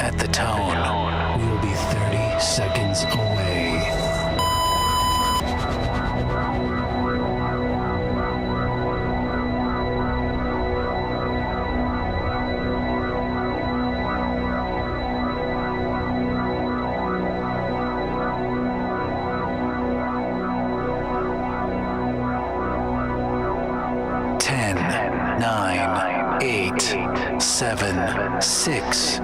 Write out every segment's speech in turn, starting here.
At the tone, we will be 30 seconds away. Nine, 8, 7, 6.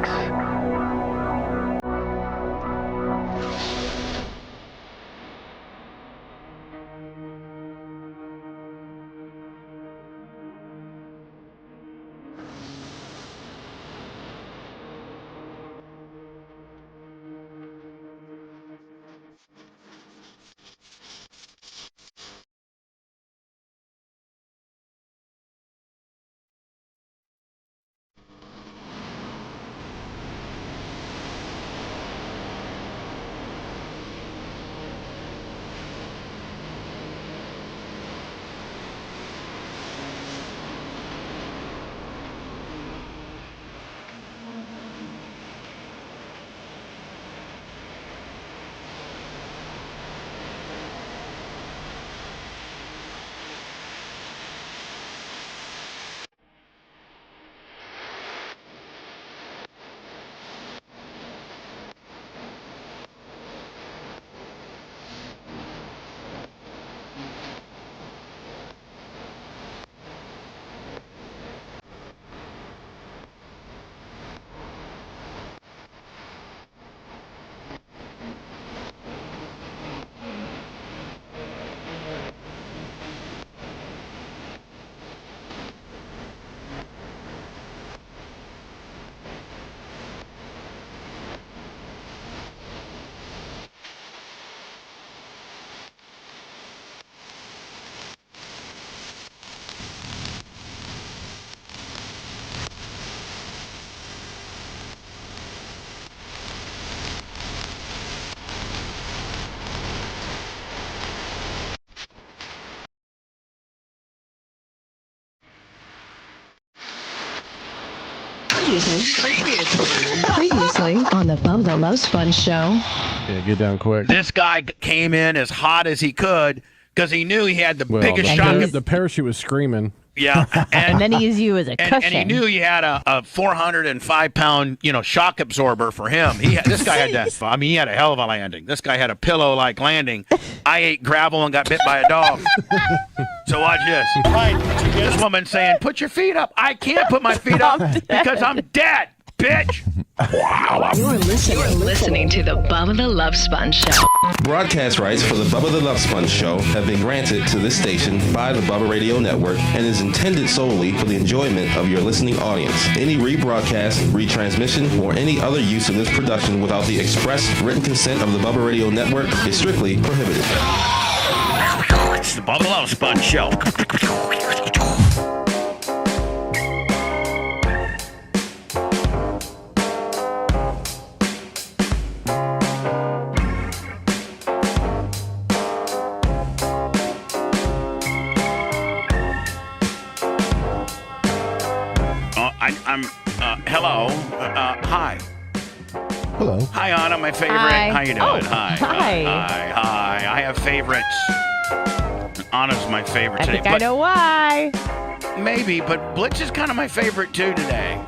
Previously on the Bubba the Love Sponge show. Yeah, get down quick. This guy came in as hot as he could because he knew he had the biggest shock. The parachute was screaming. Yeah, and then he used you as a cushion. And he knew he had a 405-pound, shock absorber for him. This guy had that. I mean, he had a hell of a landing. This guy had a pillow-like landing. I ate gravel and got bit by a dog. So watch this. Right, this woman saying, "Put your feet up." I can't put my feet up because I'm dead, bitch. Wow. You're listening to the Bubba the Love Sponge show. Broadcast rights for the Bubba the Love Sponge show have been granted to this station by the Bubba Radio Network and is intended solely for the enjoyment of your listening audience. Any rebroadcast, retransmission, or any other use of this production without the express written consent of the Bubba Radio Network is strictly prohibited. It's the Bubba the Love Sponge show. Hello. Hi. Hello. Hi, Anna, my favorite. Hi. How you doing? Oh, hi. Hi. I have favorites. Anna's my favorite I today. think I know why. Maybe, but Blitz is kind of my favorite too today.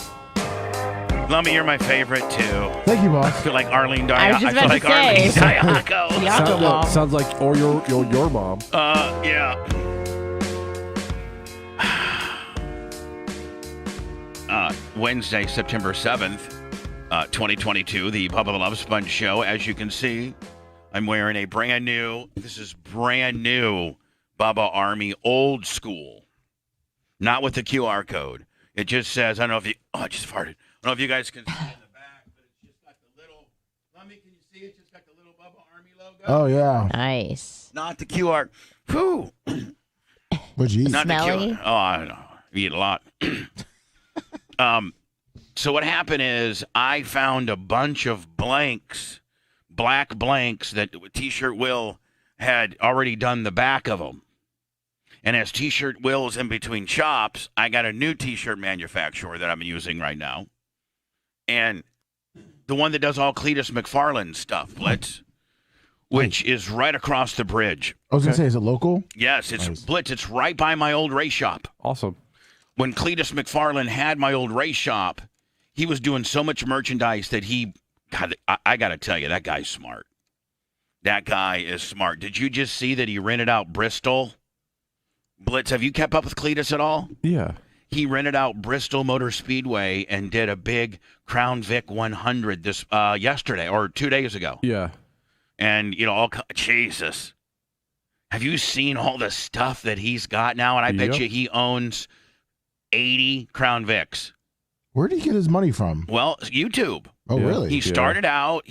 Lummy, you're my favorite too. Thank you, boss. I feel like Arlene Diaco. I was just about to say. Arlene Diaco. Diaco mom. Sounds like your mom. Yeah. Wednesday, September 7th, 2022, the Bubba the Love Sponge show. As you can see, I'm wearing a brand new Bubba Army old school. Not with the QR code. It just says, I don't know if you, I just farted. I don't know if you guys can see in the back, but it's just got the little, Lummy, can you see it? It's just got the little Bubba Army logo. Oh, yeah. Nice. Not the QR. Whew. What'd you eat? Not Smelly? the QR. Oh, I don't know. You eat a lot. So what happened is I found a bunch of blanks, black blanks that T-Shirt Will had already done the back of them. And as T-Shirt Will is in between shops, I got a new T-shirt manufacturer that I'm using right now. And The one that does all Cletus McFarland stuff, Blitz, which is right across the bridge. I was going to say, is it local? Yes, it's Nice. Blitz. It's right by my old race shop. Awesome. When Cletus McFarland had my old race shop, he was doing so much merchandise that I got to tell you, that guy's smart. That guy is smart. Did you just see that he rented out Bristol? Blitz, have you kept up with Cletus at all? Yeah. He rented out Bristol Motor Speedway and did a big Crown Vic 100 this yesterday or 2 days ago. Yeah. And, Jesus. Have you seen all the stuff that he's got now? And I bet Yep. you he owns 80 Crown Vics. Where did he get his money from? Well, YouTube. Oh, Yeah. really? He started out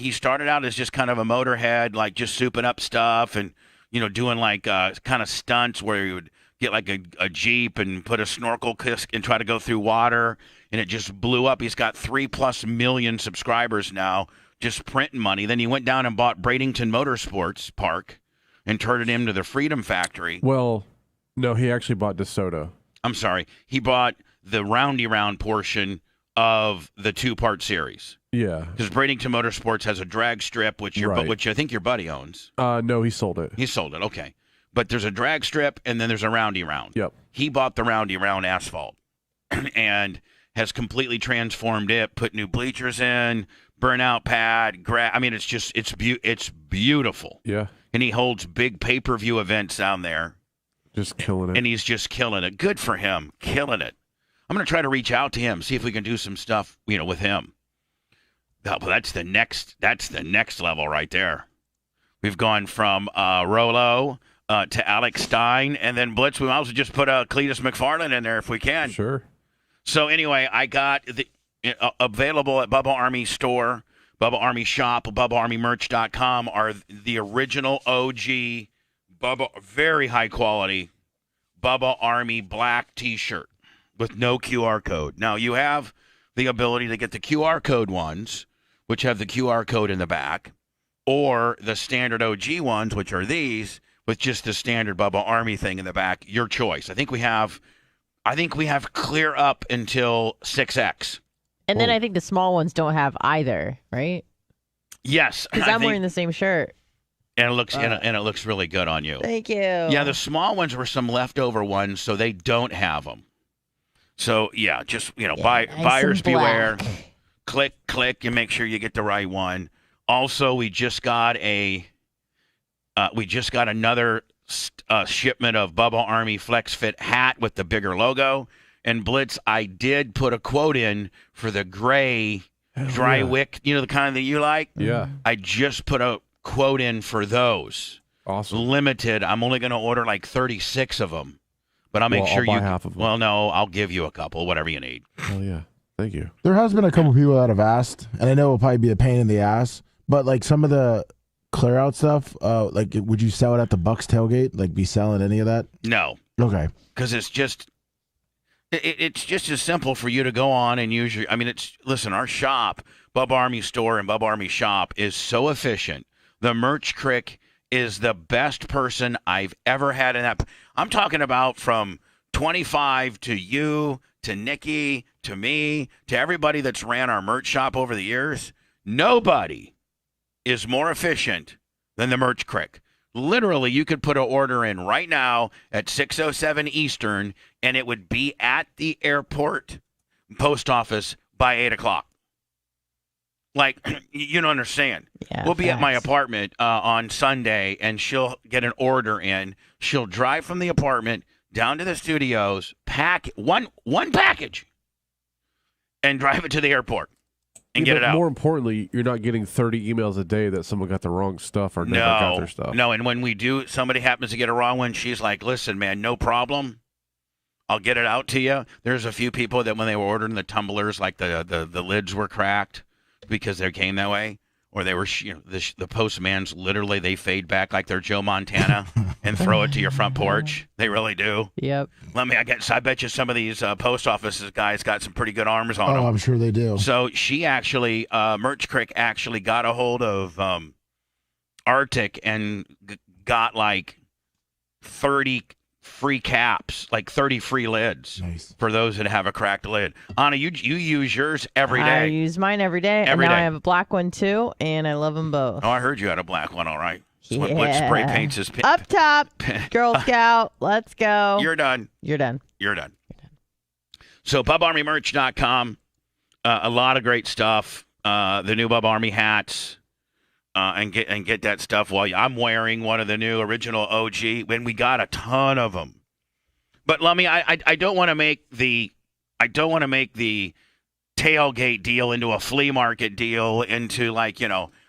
as just kind of a motorhead, like just souping up stuff and, doing like kind of stunts where he would get like a Jeep and put a snorkel kiss and try to go through water, and it just blew up. He's got 3+ million subscribers now, just printing money. Then he went down and bought Bradenton Motorsports Park and turned it into the Freedom Factory. Well, no, he actually bought DeSoto. I'm sorry. He bought the roundy round portion of the 2-part series. Yeah. Because Bradenton Motorsports has a drag strip, which Right. which I think your buddy owns. No, he sold it. He sold it. Okay. But there's a drag strip, and then there's a roundy round. Yep. He bought the roundy round asphalt and has completely transformed it, put new bleachers in, burnout pad, it's beautiful. Yeah. And he holds big pay-per-view events down there, Just killing it. and he's just killing it. Good for him. Killing it. I'm going to try to reach out to him, see if we can do some stuff, with him. That's the next level right there. We've gone from Rolo to Alex Stein, and then Blitz. We might as well just put Cletus McFarland in there if we can. Sure. So anyway, I got the available at Bubba Army store, Bubba Army shop, BubbaArmyMerch.com are the original OG Bubba, very high quality Bubba Army black T-shirt with no QR code. Now you have the ability to get the QR code ones, which have the QR code in the back, or the standard OG ones, which are these, with just the standard Bubba Army thing in the back. Your choice. I think we have clear up until 6X. And then I think the small ones don't have either, right? Yes, Because I'm wearing the same shirt. and it looks really good on you. Thank you. Yeah, the small ones were some leftover ones, so they don't have them. So yeah, just nice buyers and black. beware. Click, and make sure you get the right one. Also, we just got another shipment of Bubba Army Flex Fit hat with the bigger logo. And Blitz, I did put a quote in for the gray dry yeah. wick, the kind that you like. Yeah. I just put a quote in for those. Awesome. Limited. I'm only going to order like 36 of them. But I'll make sure I'll buy half of them. Well, no, I'll give you a couple, whatever you need. Oh, yeah. Thank you. There has been a couple people that have asked, and I know it'll probably be a pain in the ass, but like some of the clear out stuff, would you sell it at the Bucks tailgate? Like be selling any of that? No, Okay. because it's just as simple for you to go on and use your. Listen, our shop, Bubba Army Store and Bubba Army Shop, is so efficient. The merch crick is the best person I've ever had in that. I'm talking about from 25 to you to Nikki to me to everybody that's ran our merch shop over the years. Nobody is more efficient than the merch crick. Literally, you could put an order in right now at 6:07 Eastern, and it would be at the airport post office by 8 o'clock. Like, you don't understand. Yeah, we'll be at my facts. apartment on Sunday, and she'll get an order in. She'll drive from the apartment down to the studios, pack one package, and drive it to the airport and get but it out. More importantly, you're not getting 30 emails a day that someone got the wrong stuff or never got their stuff. No, and when we do, somebody happens to get a wrong one, she's like, listen, man, no problem. I'll get it out to you. There's a few people that when they were ordering the tumblers, like the lids were cracked because they came that way. Or they were, the postman's literally, they fade back like they're Joe Montana and throw it to your front porch. They really do. Yep. I bet you some of these post offices guys got some pretty good arms on Oh, them. I'm sure they do. So she actually, Merch Crick actually got a hold of Arctic and got like 30 free caps, like 30 free lids Nice. for those that have a cracked lid. Anna, you use yours every day. I use mine every day. Every and now day. I have a black one too, and I love them both. Oh, I heard you had a black one. All right. Yeah. What spray paints his pin? Up top, Girl Scout. Let's go. You're done. You're done. You're done. So BubbaArmyMerch.com, a lot of great stuff. The new Bubba Army hats, and get that stuff. I'm wearing one of the new original OG. When we got a ton of them, but Lummy, I don't want to make the tailgate deal into a flea market deal into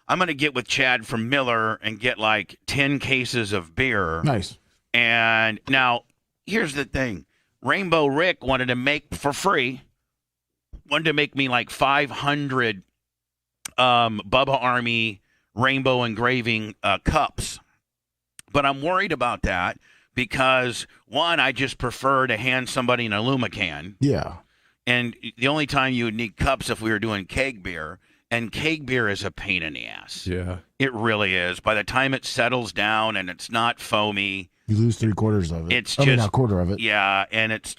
I'm going to get with Chad from Miller and get 10 cases of beer. Nice. And now here's the thing. Rainbow Rick wanted to make for free, wanted to make me 500 Bubba Army rainbow engraving cups. But I'm worried about that because, one, I just prefer to hand somebody an Alumacan. Yeah. And the only time you would need cups if we were doing keg beer. And keg beer is a pain in the ass. Yeah. It really is. By the time it settles down and it's not foamy, You lose 3/4 of it. It's I mean, just- a quarter of it. yeah, and it's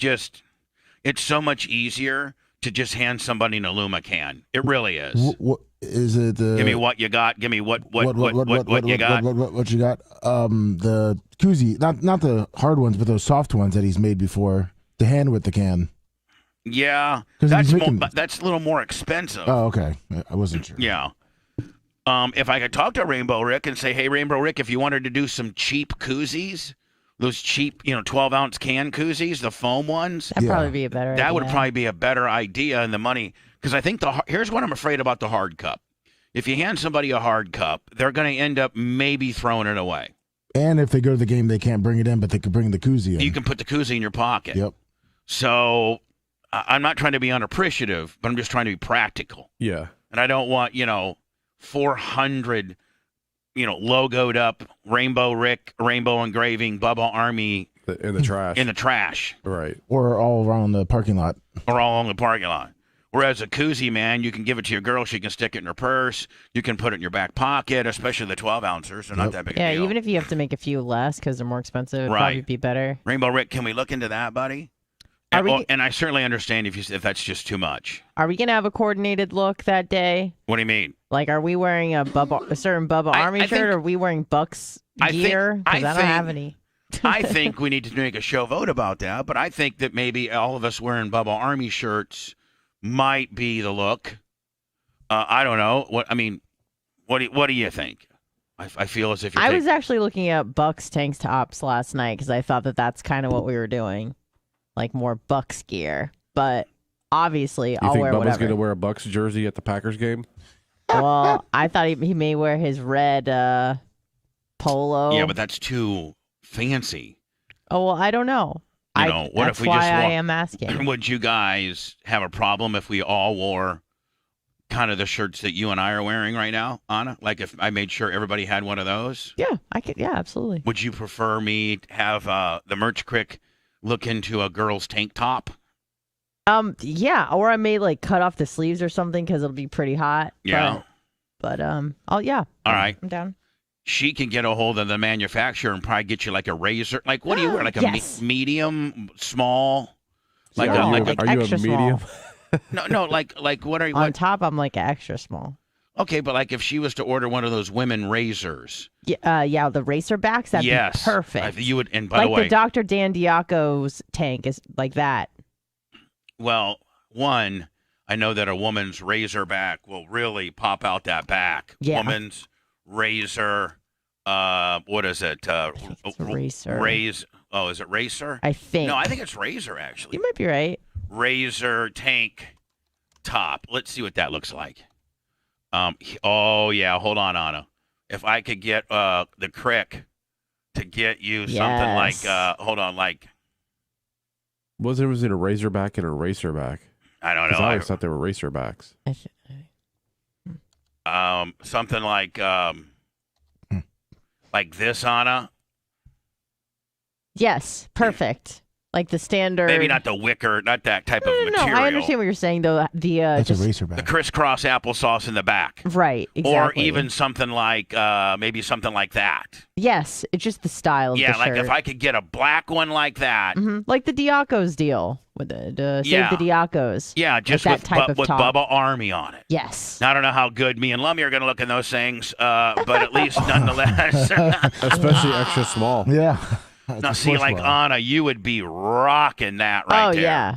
so much easier to just hand somebody an Alumacan. It really is. What is it? Give me what you got. Give me what you got. What you got? The koozie, not the hard ones, but those soft ones that he's made before. The hand with the can. Yeah, 'Cause that's he's making- that's a little more expensive. Oh, okay. I wasn't sure. Yeah. If I could talk to Rainbow Rick and say, hey, Rainbow Rick, if you wanted to do some cheap koozies, those cheap, 12-ounce can koozies, the foam ones, That'd Yeah. probably be a better that idea. would probably be a better idea in the money. Because I think here's what I'm afraid about the hard cup. If you hand somebody a hard cup, they're going to end up maybe throwing it away. And if they go to the game, they can't bring it in, but they could bring the koozie in. You can put the koozie in your pocket. Yep. So I'm not trying to be unappreciative, but I'm just trying to be practical. Yeah. And I don't want, 400, logoed up Rainbow Rick, Rainbow Engraving, Bubba Army In the trash. in the trash Right. Or all around the parking lot. or all along the parking lot. Whereas a koozie, man, you can give it to your girl. She can stick it in her purse. You can put it in your back pocket, especially the 12-ouncers. They're not that big a Yeah, deal. even if you have to make a few less because they're more expensive, it'd Right. probably be better. Rainbow Rick, can we look into that, buddy? Are And, we- and I certainly understand if that's just too much. Are we gonna have a coordinated look that day? What do you mean? Like, are we wearing a certain Bubba Army I shirt, think- or are we wearing Bucks I think- gear? Because I I don't think- have any. I think we need to make a show vote about that, but I think that maybe all of us wearing Bubba Army shirts might be the look. I don't know. What do you think? I feel as if you're I was actually looking at Bucks tank tops last night because I thought that that's kind of what we were doing, like more Bucks gear. But obviously, You I'll think wear Bubba's whatever. going to wear a Bucks jersey at the Packers game? Well, I thought he may wear his red polo. Yeah, but that's too fancy. Oh well, I don't know. What That's if we why just I am asking. Would you guys have a problem if we all wore kind of the shirts that you and I are wearing right now, Anna? Like if I made sure everybody had one of those? Yeah, I could. Yeah, absolutely. Would you prefer me to have the Merch Crick look into a girl's tank top? Yeah, or I may cut off the sleeves or something because it'll be pretty hot. Yeah. But oh yeah. All right. I'm down. She can get a hold of the manufacturer and probably get you like a razor. Like, what do you wear? Like a Yes. medium, small? Like Yeah. a, like Like Are you a extra medium? small. no, like what are you? On top, I'm like extra small. Okay, but like if she was to order one of those women razors, Yeah, the racer backs. That'd yes, be perfect. You would. And by Like the way, the Dr. Dan Diaco's tank is like that. well, one, I know that a woman's razor back will really pop out that back. Yeah. Woman's razor. What is it? It's racer. Oh, is it racer? I think. No, I think it's razor actually. You might be right. Razor tank top. Let's see what that looks like. Oh yeah, hold on, Anna. If I could get the Crick to get you something like Yes. hold on, like Was it a razorback and a racerback? I don't 'Cause know. I always thought they were racerbacks. Something like this, Anna. Yes, perfect. Like the standard. Maybe not the wicker, not that type of material. No, I understand what you're saying though. That's Just a racer bag. The crisscross applesauce in the back. right, exactly. Or even something like, maybe something like that. yes, it's just the style of Yeah, the like shirt. if I could get a black one like that. Like the Diacos deal with the Yeah. Save the Diacos. Yeah, just that with, type of with top. Bubba Army on it. Yes. Now, I don't know how good me and Lummy are going to look in those things, but at least nonetheless. Especially extra small. Yeah. Now, see, like Anna, you would be rocking that right there. Yeah.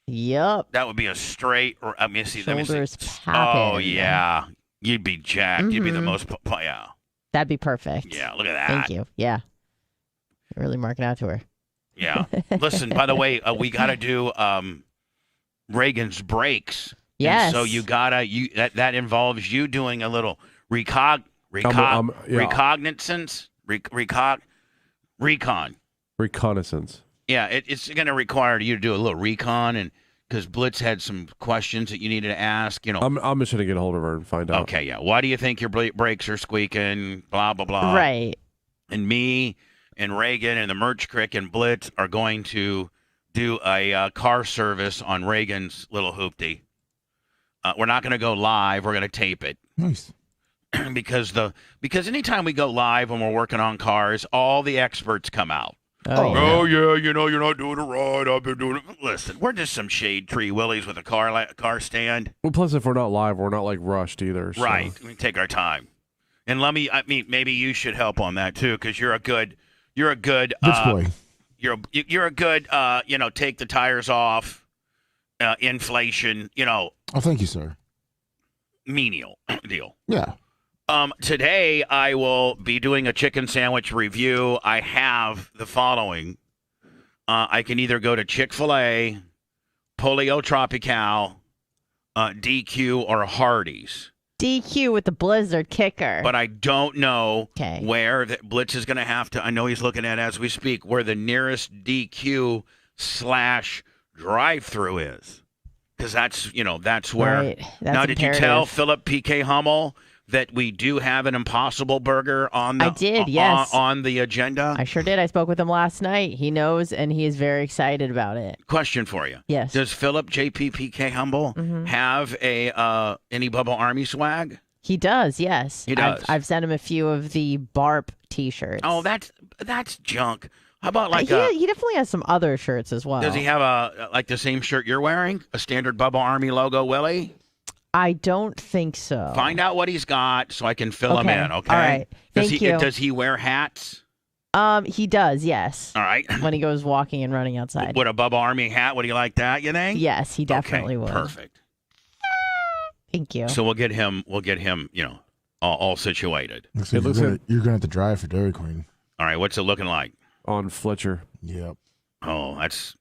Yep. That would be a straight. Let me see. Shoulders Oh popping. yeah, you'd be jacked. You'd be the most. Yeah. That'd be perfect. Yeah. Look at that. Thank you. Yeah. You're really marking out to her. Yeah. Listen. By the way, we got to do Reagan's brakes. Yes. And so you gotta that involves you doing a little recognizance. Recon. Reconnaissance. Yeah, it's going to require you to do a little recon, and because Blitz had some questions that you needed to ask. I'm just gonna get a hold of her and find out. Okay, yeah. Why do you think your brakes are squeaking? Blah blah blah. Right. And me and Reagan and the Merch Crick and Blitz are going to do a car service on Reagan's little hoopty. We're not going to go live. We're going to tape it. Nice. because anytime we go live when we're working on cars, all the experts come out. Oh, Yeah, you're not doing it right. I've been doing it. Listen, we're just some shade tree willies with a car stand. Well, plus if we're not live, we're not like rushed either. So. Right. We take our time. And maybe you should help on that too, because you're a good Bitch boy. you're a good take the tires off, inflation, Oh, thank you, sir. menial deal. Yeah. Today I will be doing a chicken sandwich review. I have the following. I can either go to Chick-fil-A, Polio Tropical, DQ, or Hardee's. DQ with the Blizzard kicker. But I don't know Okay. where Blitz is going to have to. I know he's looking at as we speak where the nearest DQ / drive-through is, because that's where. Right. That's Now, did you tell imperative. Philip P.K. Hummel that we do have an Impossible Burger on the? I did, yes. on the agenda. I sure did. I spoke with him last night. He knows, and he is very excited about it. Question for you. Yes. Does Philip J.P.P.K. Hummel have any Bubba Army swag? He does, yes. He does. I've sent him a few of the BARP T-shirts. Oh, that's junk. How about like he definitely has some other shirts as well. Does he have the same shirt you're wearing? A standard Bubba Army logo, Willie? I don't think so. Find out what he's got so I can fill him in, okay? All right. Thank you. Does he wear hats? He does, yes. All right. When he goes walking and running outside. Would a Bubba Army hat, would he like that, you think? Yes, he definitely okay, would. Perfect. Thank you. So we'll get him, all situated. Looks like you're gonna have to drive for Dairy Queen. All right, what's it looking like? On Fletcher. Yep. Oh, that's...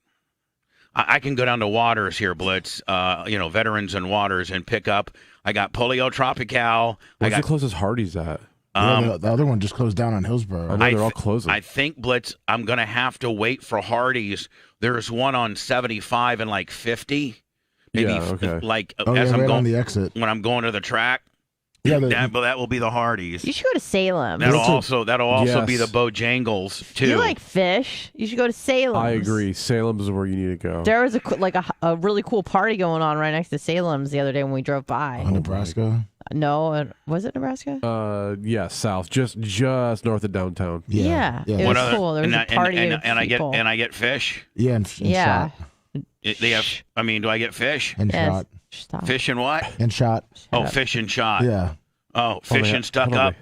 I can go down to Waters here, Blitz, Veterans and Waters, and pick up. I got Polio Tropical. Where's the closest Hardee's at? The other one just closed down on Hillsborough. I know they're all closing. I think, Blitz, I'm going to have to wait for Hardee's. There's one on 75 and like 50. Maybe Yeah, okay. As I'm going on the exit. When I'm going to the track. Yeah, that will be the Hardee's. You should go to Salem. That'll also be Yes. the Bojangles too. You like fish? You should go to Salem. I agree. Salem is where you need to go. There was a really cool party going on right next to Salem's the other day when we drove by. Nebraska. No, was it Nebraska? Yeah, south, just north of downtown. Yeah, it was cool. There was a party of people. I get fish. Yeah, and Yeah. shot. They have. I mean, do I get fish? And Yes. shot. Stop. Fish and what? And shot. Oh, fish and shot. Yeah. Oh, fish and stuck up.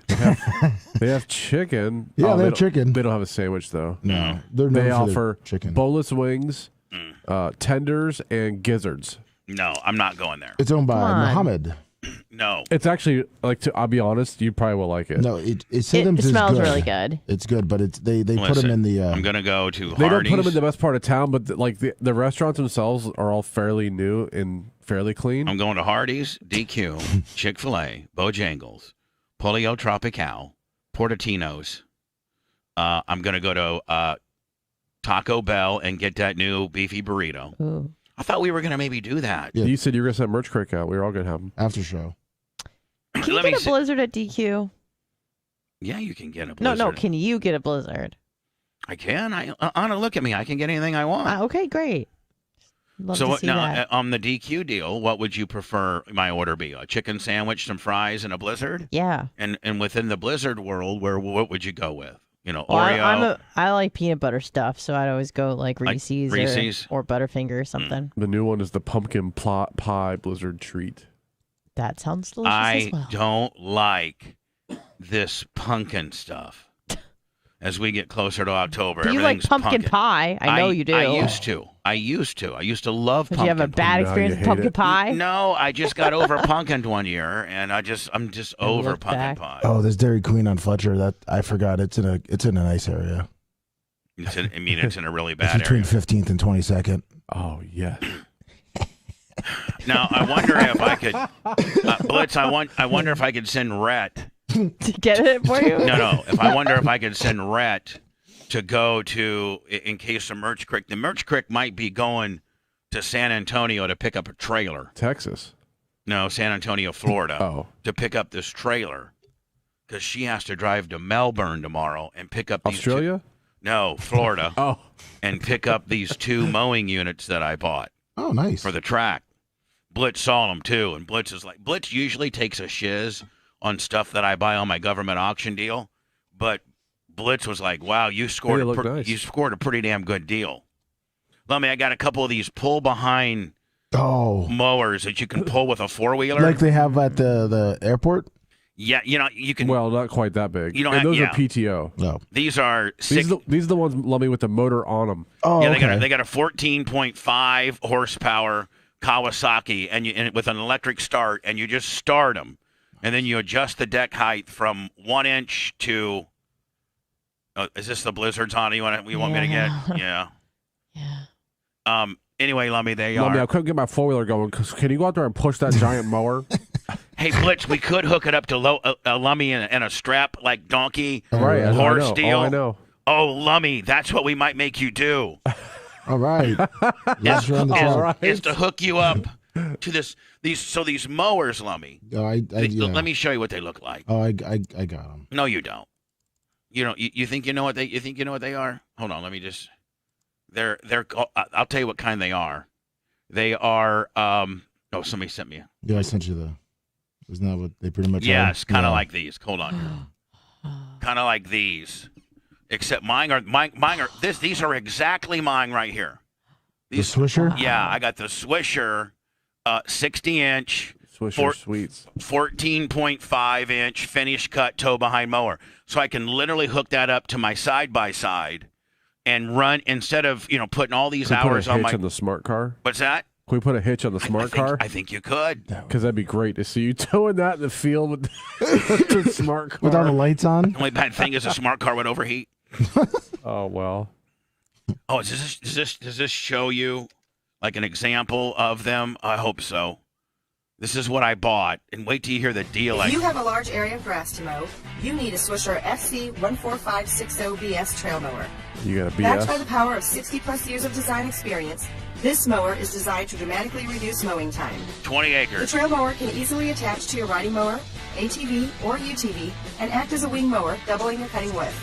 They have chicken. Yeah, they have chicken. They don't have a sandwich though. No. They're They known for their offer chicken. boneless wings, tenders, and gizzards. No, I'm not going there. It's owned by Come on. Muhammad. No. It's actually I'll be honest, you probably will like it. No, it It Salem's is smells good. really good. It's good, but they put Listen, them in the. I'm gonna go to They don't Hardee's. put them in the best part of town, but the restaurants themselves are all fairly new and fairly clean. I'm going to Hardee's, DQ, Chick-fil-A, Bojangles, Polio Tropical, Portatinos. I'm going to go to Taco Bell and get that new beefy burrito. Ooh. I thought we were going to maybe do that. Yeah. You said you were going to send Merch Crick out. We were all going to have them. After show. Can you Let me get a see. Blizzard at DQ? Yeah, you can get a Blizzard. No. Can you get a Blizzard? I can. Anna, look at me. I can get anything I want. Okay, great. Love So to what, see now, that. on the DQ deal, what would you prefer my order be? A chicken sandwich, some fries, and a Blizzard? Yeah. And within the Blizzard world, what would you go with? Well, Oreo. I like peanut butter stuff, so I'd always go like Reese's, Reese's? or Butterfinger or something. The new one is the pumpkin pie Blizzard treat. That sounds delicious I as well. don't like this pumpkin stuff. As we get closer to October, Do you like everything's pumpkin pie? I know you do. I used to. I used to love Did pumpkin. you have a bad Now experience you with hate pumpkin it. pie? No, I just got over pumpkin one year, and I'm just over look pumpkin back. pie. Oh, there's Dairy Queen on Fletcher. That I forgot. It's in a nice area. It's in a really It's bad between area. 15th and 22nd. Oh yeah. Now I wonder if I could, Blitz. I wonder if I could send Rhett. To get it for you? No. I wonder if I could send Rhett to go to, in case of Merch Creek. The Merch Creek might be going to San Antonio to pick up a trailer. Texas. No, San Antonio, Florida. Oh. To pick up this trailer because she has to drive to Melbourne tomorrow and pick up these Australia? No, Florida. Oh. And pick up these 2 mowing units that I bought Oh, nice. for the track. Blitz saw them too, and Blitz usually takes a shiz on stuff that I buy on my government auction deal, but Blitz was like, "Wow, you scored nice. you scored a pretty damn good deal." Lummy, I got a couple of these pull behind Oh, mowers that you can pull with a 4-wheeler. like they have at the airport. Yeah, you can. Well, not quite that big. You don't and have- those yeah. are PTO. No. These are These are the ones, Lummy, with the motor on them. Oh, yeah, okay. they got a 14.5 horsepower Kawasaki, and with an electric start, and you just start them, and then you adjust the deck height from 1 inch to. Oh, is this the Blizzards on? You want me to get? Yeah. Yeah. Anyway, Lummy, they Lummy, I are. couldn't get my 4-wheeler going. Can you go out there and push that giant mower? Hey, Blitz, we could hook it up to Lummy and a strap like donkey Right. I horse know. deal. Oh, I know. Oh, Lummy, that's what we might make you do. All right. Yes, you're on the All top. right. Is to hook you up to these mowers, Lummy. Oh, yeah. Let me show you what they look like. Oh, I got them. No, you don't. You know, you think you know what they are? Hold on, let me just. They're. I'll tell you what kind they are. They are. Oh, somebody sent me. Yeah, I sent you the. Isn't that what they pretty much are? Yes, kind of Yeah. like these. Hold on here. Kind of like these, except mine are. These are exactly mine right here. The Swisher? Yeah, I got the Swisher, 60-inch. Swisher Sweets. 14.5-inch finish cut toe behind mower. So I can literally hook that up to my side-by-side and run instead of, putting all these Can we hours put a on hitch my. on the smart car? What's that? Can we put a hitch on the smart car? I think you could. Because that'd be great to see you towing that in the field with the smart car. With all the lights on? The only bad thing is a smart car would overheat. Oh, well. Oh, does this show you like an example of them? I hope so. This is what I bought, and wait till you hear the deal. If you have a large area of grass to mow, you need a Swisher FC14560BS trail mower. You got a Backed by the BS? power of 60-plus years of design experience, this mower is designed to dramatically reduce mowing time. 20 The acres. trail mower can easily attach to your riding mower, ATV, or UTV and act as a wing mower, doubling your cutting width.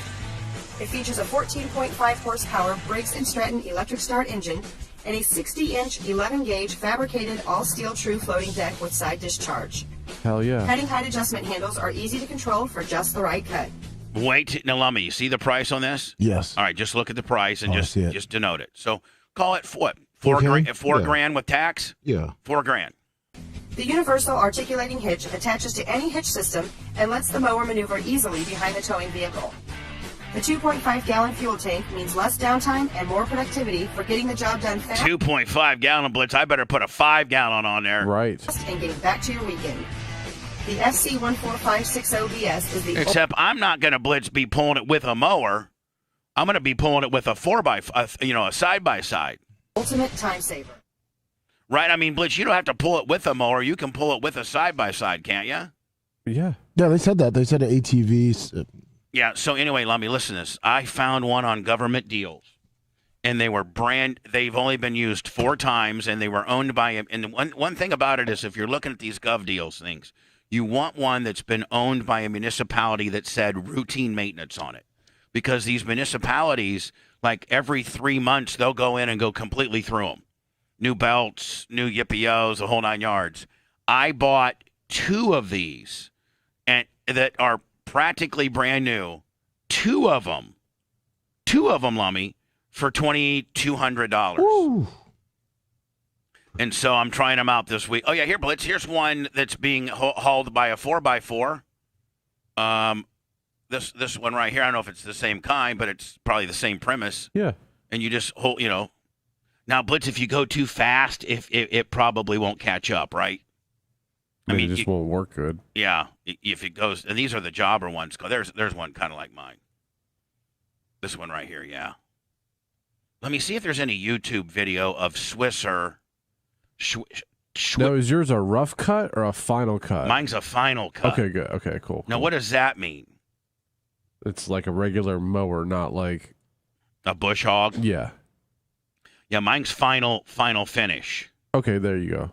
It features a 14.5 horsepower Briggs & Stratton electric start engine and a 60-inch 11-gauge fabricated all-steel true floating deck with side discharge. Hell yeah. Cutting height adjustment handles are easy to control for just the right cut. Wait, now, Lummy, you see the price on this? Yes. All right, just look at the price and Oh, I just see it. denote it. So call it what? Four Okay. $4 Yeah. grand with tax? Yeah. $4 grand. The universal articulating hitch attaches to any hitch system and lets the mower maneuver easily behind the towing vehicle. The 2.5-gallon fuel tank means less downtime and more productivity for getting the job done fast 2.5 gallon Blitz. I better put a 5-gallon on there. Right. and getting back to your weekend. The FC14560BS is the Except I'm not going to Blitz be pulling it with a mower. I'm going to be pulling it with a a side by side. ultimate time saver. Right? I mean, Blitz, you don't have to pull it with a mower. You can pull it with a side by side, can't you? Yeah. Yeah, they said that. They said ATVs. Yeah. So anyway, let me listen to this. I found one on government deals, and they were they've only been used 4 times, and they were owned by him. And one thing about it is, if you're looking at these gov deals things, you want one that's been owned by a municipality that said routine maintenance on it. because these municipalities, like every 3 months, they'll go in and go completely through them. New belts, new Yippee-Os, the whole 9 yards. I bought 2 of these and that are practically brand new. 2 of them, Lummy, for $2,200. And so I'm trying them out this week. Oh, yeah, here, Blitz. Here's one that's being hauled by a 4x4. This one right here, I don't know if it's the same kind, but it's probably the same premise. Yeah. And you just hold, Now, Blitz, if you go too fast, it probably won't catch up, right? I mean, it just won't work good. Yeah, if it goes, and these are the jobber ones. There's one kind of like mine. This one right here, yeah. Let me see if there's any YouTube video of Swisser. Now, is yours a rough cut or a final cut? Mine's a final cut. Okay, good. Okay, cool. Now, what does that mean? It's like a regular mower, not like a bush hog. Yeah. Yeah, mine's final finish. Okay, there you go.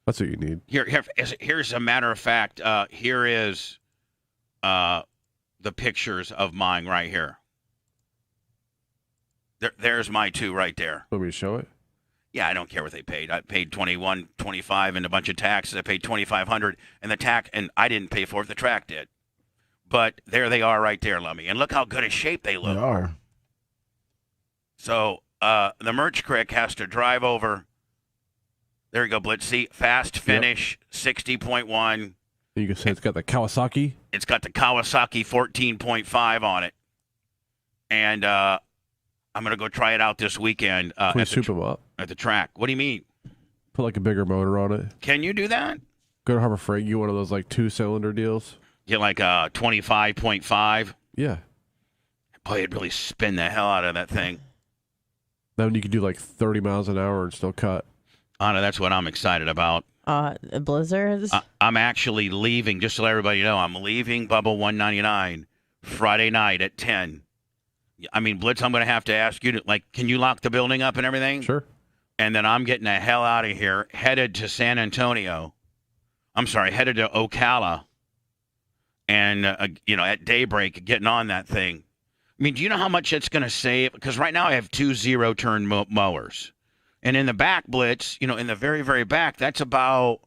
That's what you need. Here's a matter of fact. Here is the pictures of mine right here. There's my 2 right there. Want me to show it? Yeah, I don't care what they paid. I paid $21, $25, and a bunch of taxes. I paid $2,500, and I didn't pay for it. The track did. But there they are right there, Lummy. And look how good a shape they look. They are. So the Merch Crick has to drive over. There you go, Blitz. See, fast finish, 60.1. You can say it's got the Kawasaki. It's got the Kawasaki 14.5 on it. And I'm going to go try it out this weekend Can we soup them up? At the track. What do you mean? Put like a bigger motor on it. Can you do that? Go to Harbor Freight, get one of those like 2-cylinder deals. Get like a 25.5. Yeah. Boy, it'd really spin the hell out of that thing. Then you could do like 30 miles an hour and still cut. Anna, that's what I'm excited about. Blizzards? I'm actually leaving, just to let everybody know, I'm leaving Bubba 199 Friday night at 10. I mean, Blitz, I'm going to have to ask you, can you lock the building up and everything? Sure. And then I'm getting the hell out of here, headed to San Antonio. I'm sorry, headed to Ocala. And, at daybreak, getting on that thing. I mean, do you know how much it's going to save? Because right now I have 2 zero-turn mowers. And in the back, Blitz, in the very, very back, that's about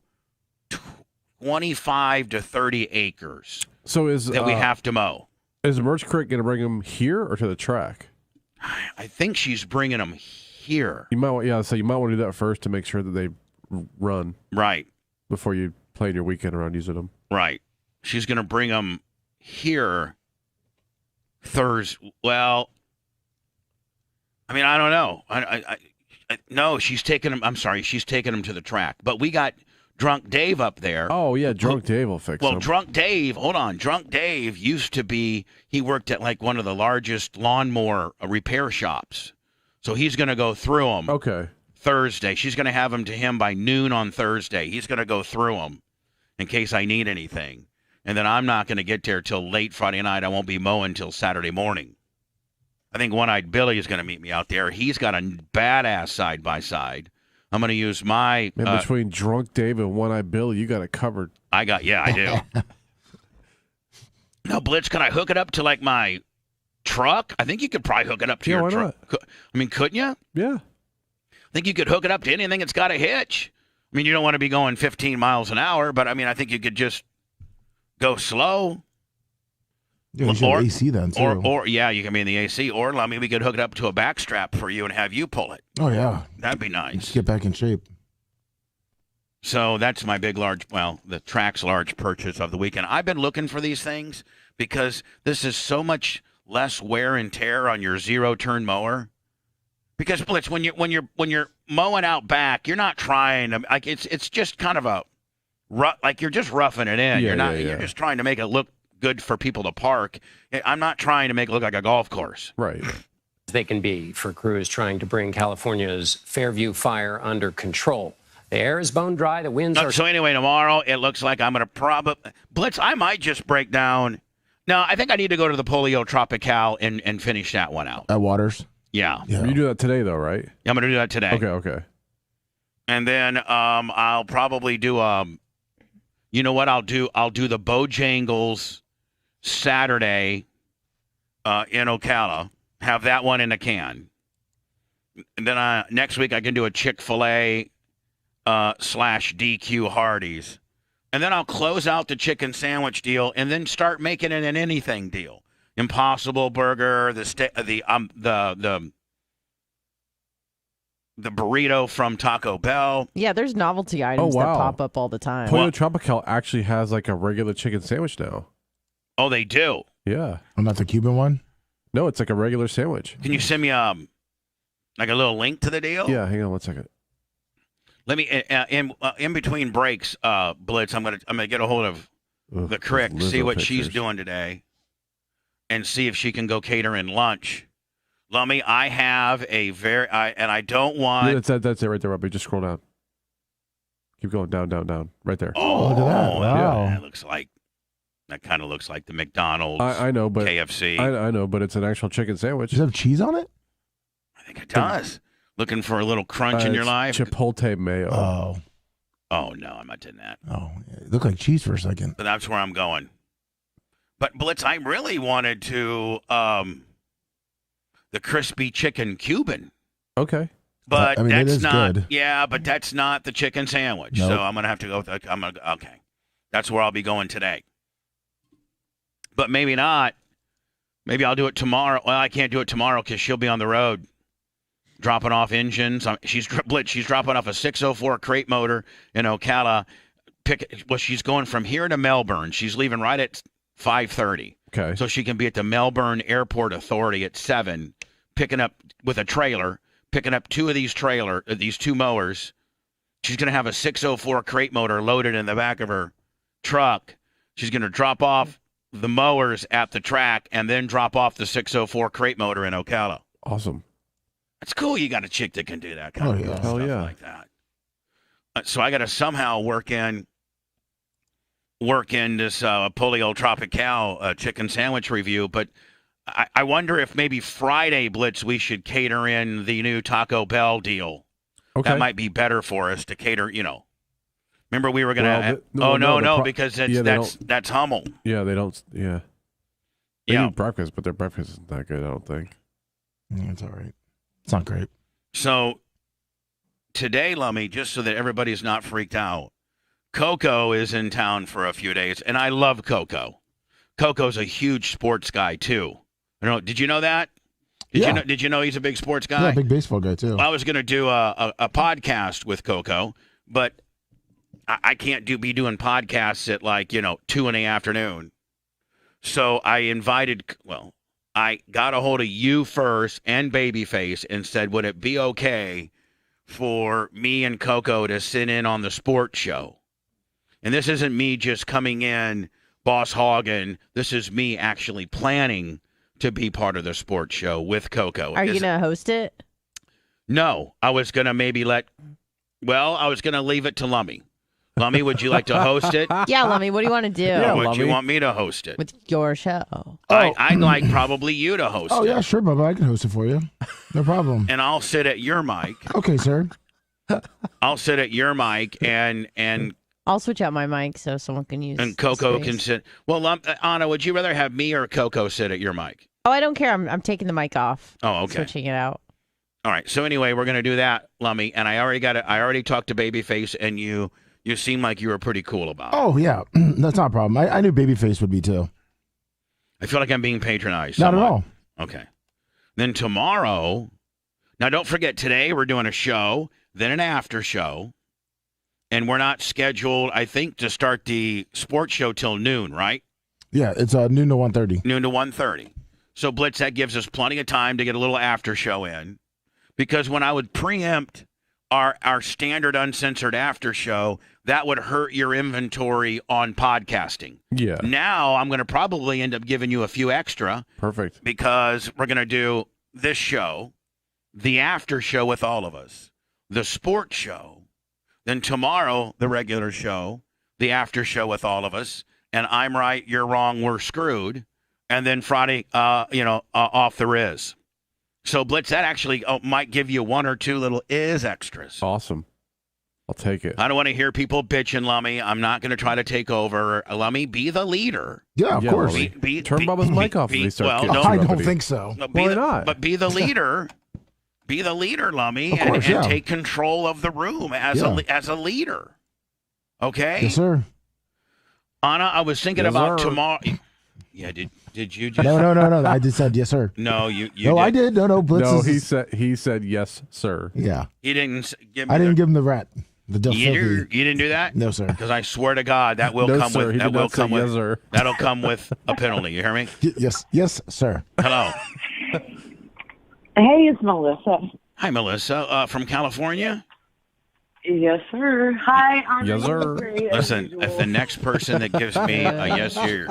25 to 30 acres that we have to mow. Is the Merch Crick going to bring them here or to the track? I think she's bringing them here. You might want to do that first to make sure that they run. Right. Before you plan your weekend around using them. Right. She's going to bring them here Thursday. Well, I mean, I don't know. No, she's taking them. I'm sorry, she's taking them to the track. But we got Drunk Dave up there. Oh yeah, Drunk Dave will fix them. Well, Drunk Dave, hold on. Drunk Dave used to be. He worked at like one of the largest lawnmower repair shops. So he's going to go through them. Okay. Thursday. She's going to have them to him by noon on Thursday. He's going to go through them in case I need anything. And then I'm not going to get there till late Friday night. I won't be mowing till Saturday morning. I think One-Eyed Billy is going to meet me out there. He's got a badass side-by-side. I'm going to use my... Man, between Drunk Dave and One-Eyed Billy, you got it covered. I do. Now, Blitz, can I hook it up to, like, my truck? I think you could probably hook it up to your truck. Not? I mean, couldn't you? Yeah. I think you could hook it up to anything that's got a hitch. I mean, you don't want to be going 15 miles an hour, but, I mean, I think you could just go slow. Yeah, you should have AC then, too. Or yeah, you can be in the AC. Or, we could hook it up to a back strap for you and have you pull it. Oh, yeah. That'd be nice. Just get back in shape. So that's my the track's large purchase of the weekend. I've been looking for these things because this is so much less wear and tear on your zero-turn mower. Because, Blitz, when you're mowing out back, you're not trying to, like, it's just kind of you're just roughing it in. You're just trying to make it look good for people to park. I'm not trying to make it look like a golf course. Right. They can be for crews trying to bring California's Fairview fire under control. The air is bone dry. The winds are... So anyway, tomorrow it looks like I'm going to probably... Blitz, I might just break down... No, I think I need to go to the Polio Tropical and finish that one out. At Waters? Yeah. You do that today, though, right? Yeah, I'm going to do that today. Okay. And then I'll probably do... you know what I'll do? I'll do the Bojangles Saturday in Ocala. Have that one in a can. And then next week I can do a Chick-fil-A / DQ Hardee's. And then I'll close out the chicken sandwich deal and then start making it an anything deal. Impossible Burger, the burrito from Taco Bell. Yeah, there's novelty items that pop up all the time. Pollo Tropical actually has like a regular chicken sandwich now. Oh, they do? Yeah. Oh, not the Cuban one? No, it's like a regular sandwich. Can you send me like a little link to the deal? Yeah, hang on 1 second. Let me in between breaks, Blitz. I'm gonna get a hold of the crick, see what she's doing today, and see if she can go cater in lunch. Lummy, I have and I don't want. Yeah, that's it right there, Robbie. Just scroll down. Keep going down, right there. Oh, look at that! Wow, that kind of looks like the McDonald's. I know, but KFC. I know, but it's an actual chicken sandwich. Does it have cheese on it? I think it does. Looking for a little crunch in your life? Chipotle mayo. Oh, no, I'm not doing that. Oh, it looked like cheese for a second. But that's where I'm going. But, Blitz, I really wanted to the crispy chicken Cuban. Okay. But I mean, that's it is not. good. Yeah, but that's not the chicken sandwich. Nope. So I'm going to have to go with okay. That's where I'll be going today. But maybe not. Maybe I'll do it tomorrow. Well, I can't do it tomorrow because she'll be on the road. Dropping off engines. She's dropping off a 604 crate motor in Ocala. She's going from here to Melbourne. She's leaving right at 5:30. Okay. So she can be at the Melbourne Airport Authority at 7, picking up with a trailer, picking up two of these two mowers. She's going to have a 604 crate motor loaded in the back of her truck. She's going to drop off the mowers at the track and then drop off the 604 crate motor in Ocala. Awesome. It's cool you got a chick that can do that kind of stuff like that. So I got to somehow work in this Polio Tropical chicken sandwich review. But I wonder if maybe Friday, Blitz, we should cater in the new Taco Bell deal. Okay. That might be better for us to cater, Remember we were going to because that's Hummel. Yeah, they don't. Yeah. They do breakfast, but their breakfast isn't that good, I don't think. Yeah, it's all right. It's not great. So today, Lummy, just so that everybody's not freaked out, Coco is in town for a few days, and I love Coco. Coco's a huge sports guy too. I don't know. Did you know that? Did you know he's a big sports guy? Yeah, big baseball guy too. I was going to do a podcast with Coco, but I can't be doing podcasts at 2 in the afternoon. So I got a hold of you first and Babyface and said, would it be okay for me and Coco to sit in on the sports show? And this isn't me just coming in, boss hogging. This is me actually planning to be part of the sports show with Coco. Are you going to host it? No. I was going to I was going to leave it to Lummy. Lummy, would you like to host it? Yeah, Lummy, what do you want to do? Yeah, would you want me to host it? With your show. I'd like probably you to host it. Oh, yeah, sure, Bubba. I can host it for you. No problem. And I'll sit at your mic. Okay, sir. I'll sit at your mic and I'll switch out my mic so someone can use and Coco can sit. Well, Anna, would you rather have me or Coco sit at your mic? Oh, I don't care. I'm taking the mic off. Oh, okay. Switching it out. All right. So anyway, we're going to do that, Lummy, and I already talked to Babyface, and you seem like you were pretty cool about it. Oh, yeah. That's not a problem. I knew Babyface would be, too. I feel like I'm being patronized. Not at all. Okay. Then tomorrow, now don't forget, today we're doing a show, then an after show, and we're not scheduled, I think, to start the sports show till noon, right? Yeah, it's noon to 1:30. Noon to 1:30. So, Blitz, that gives us plenty of time to get a little after show in, because when I would preempt our standard uncensored after show, that would hurt your inventory on podcasting. Yeah. Now I'm going to probably end up giving you a few extra. Perfect. Because we're going to do this show, the after show with all of us, the sports show, then tomorrow the regular show, the after show with all of us, and I'm right, you're wrong, we're screwed, and then Friday, off the Riz. So, Blitz, that actually might give you one or two little extras. Awesome. I'll take it. I don't want to hear people bitching, Lummy. I'm not going to try to take over. Lummy, be the leader. Yeah, of course. Turn Bubba's mic off if he starts getting I too don't uppity. think so. No, Why not? But be the leader. Be the leader, Lummy, Of course, and yeah. take control of the room as a leader. Okay? Yes, sir. Anna, I was thinking Yes, about sir. tomorrow. Yeah, did you just No. I just said yes, sir. No, you No, I did. No, Blitz No, is- he said yes, sir. Yeah. He didn't give me I didn't give him the rat. The you filthy. didn't do that? No, sir. Because I swear to God, that will No, come sir, with he that did will not say come with yes, sir. that'll come with a penalty. You hear me? Yes, sir. Hello. Hey, it's Melissa. Hi, Melissa, from California. Yes, sir. Hi, I'm Yes, sir. great, as Listen, usual. if the next person that gives me a yes here,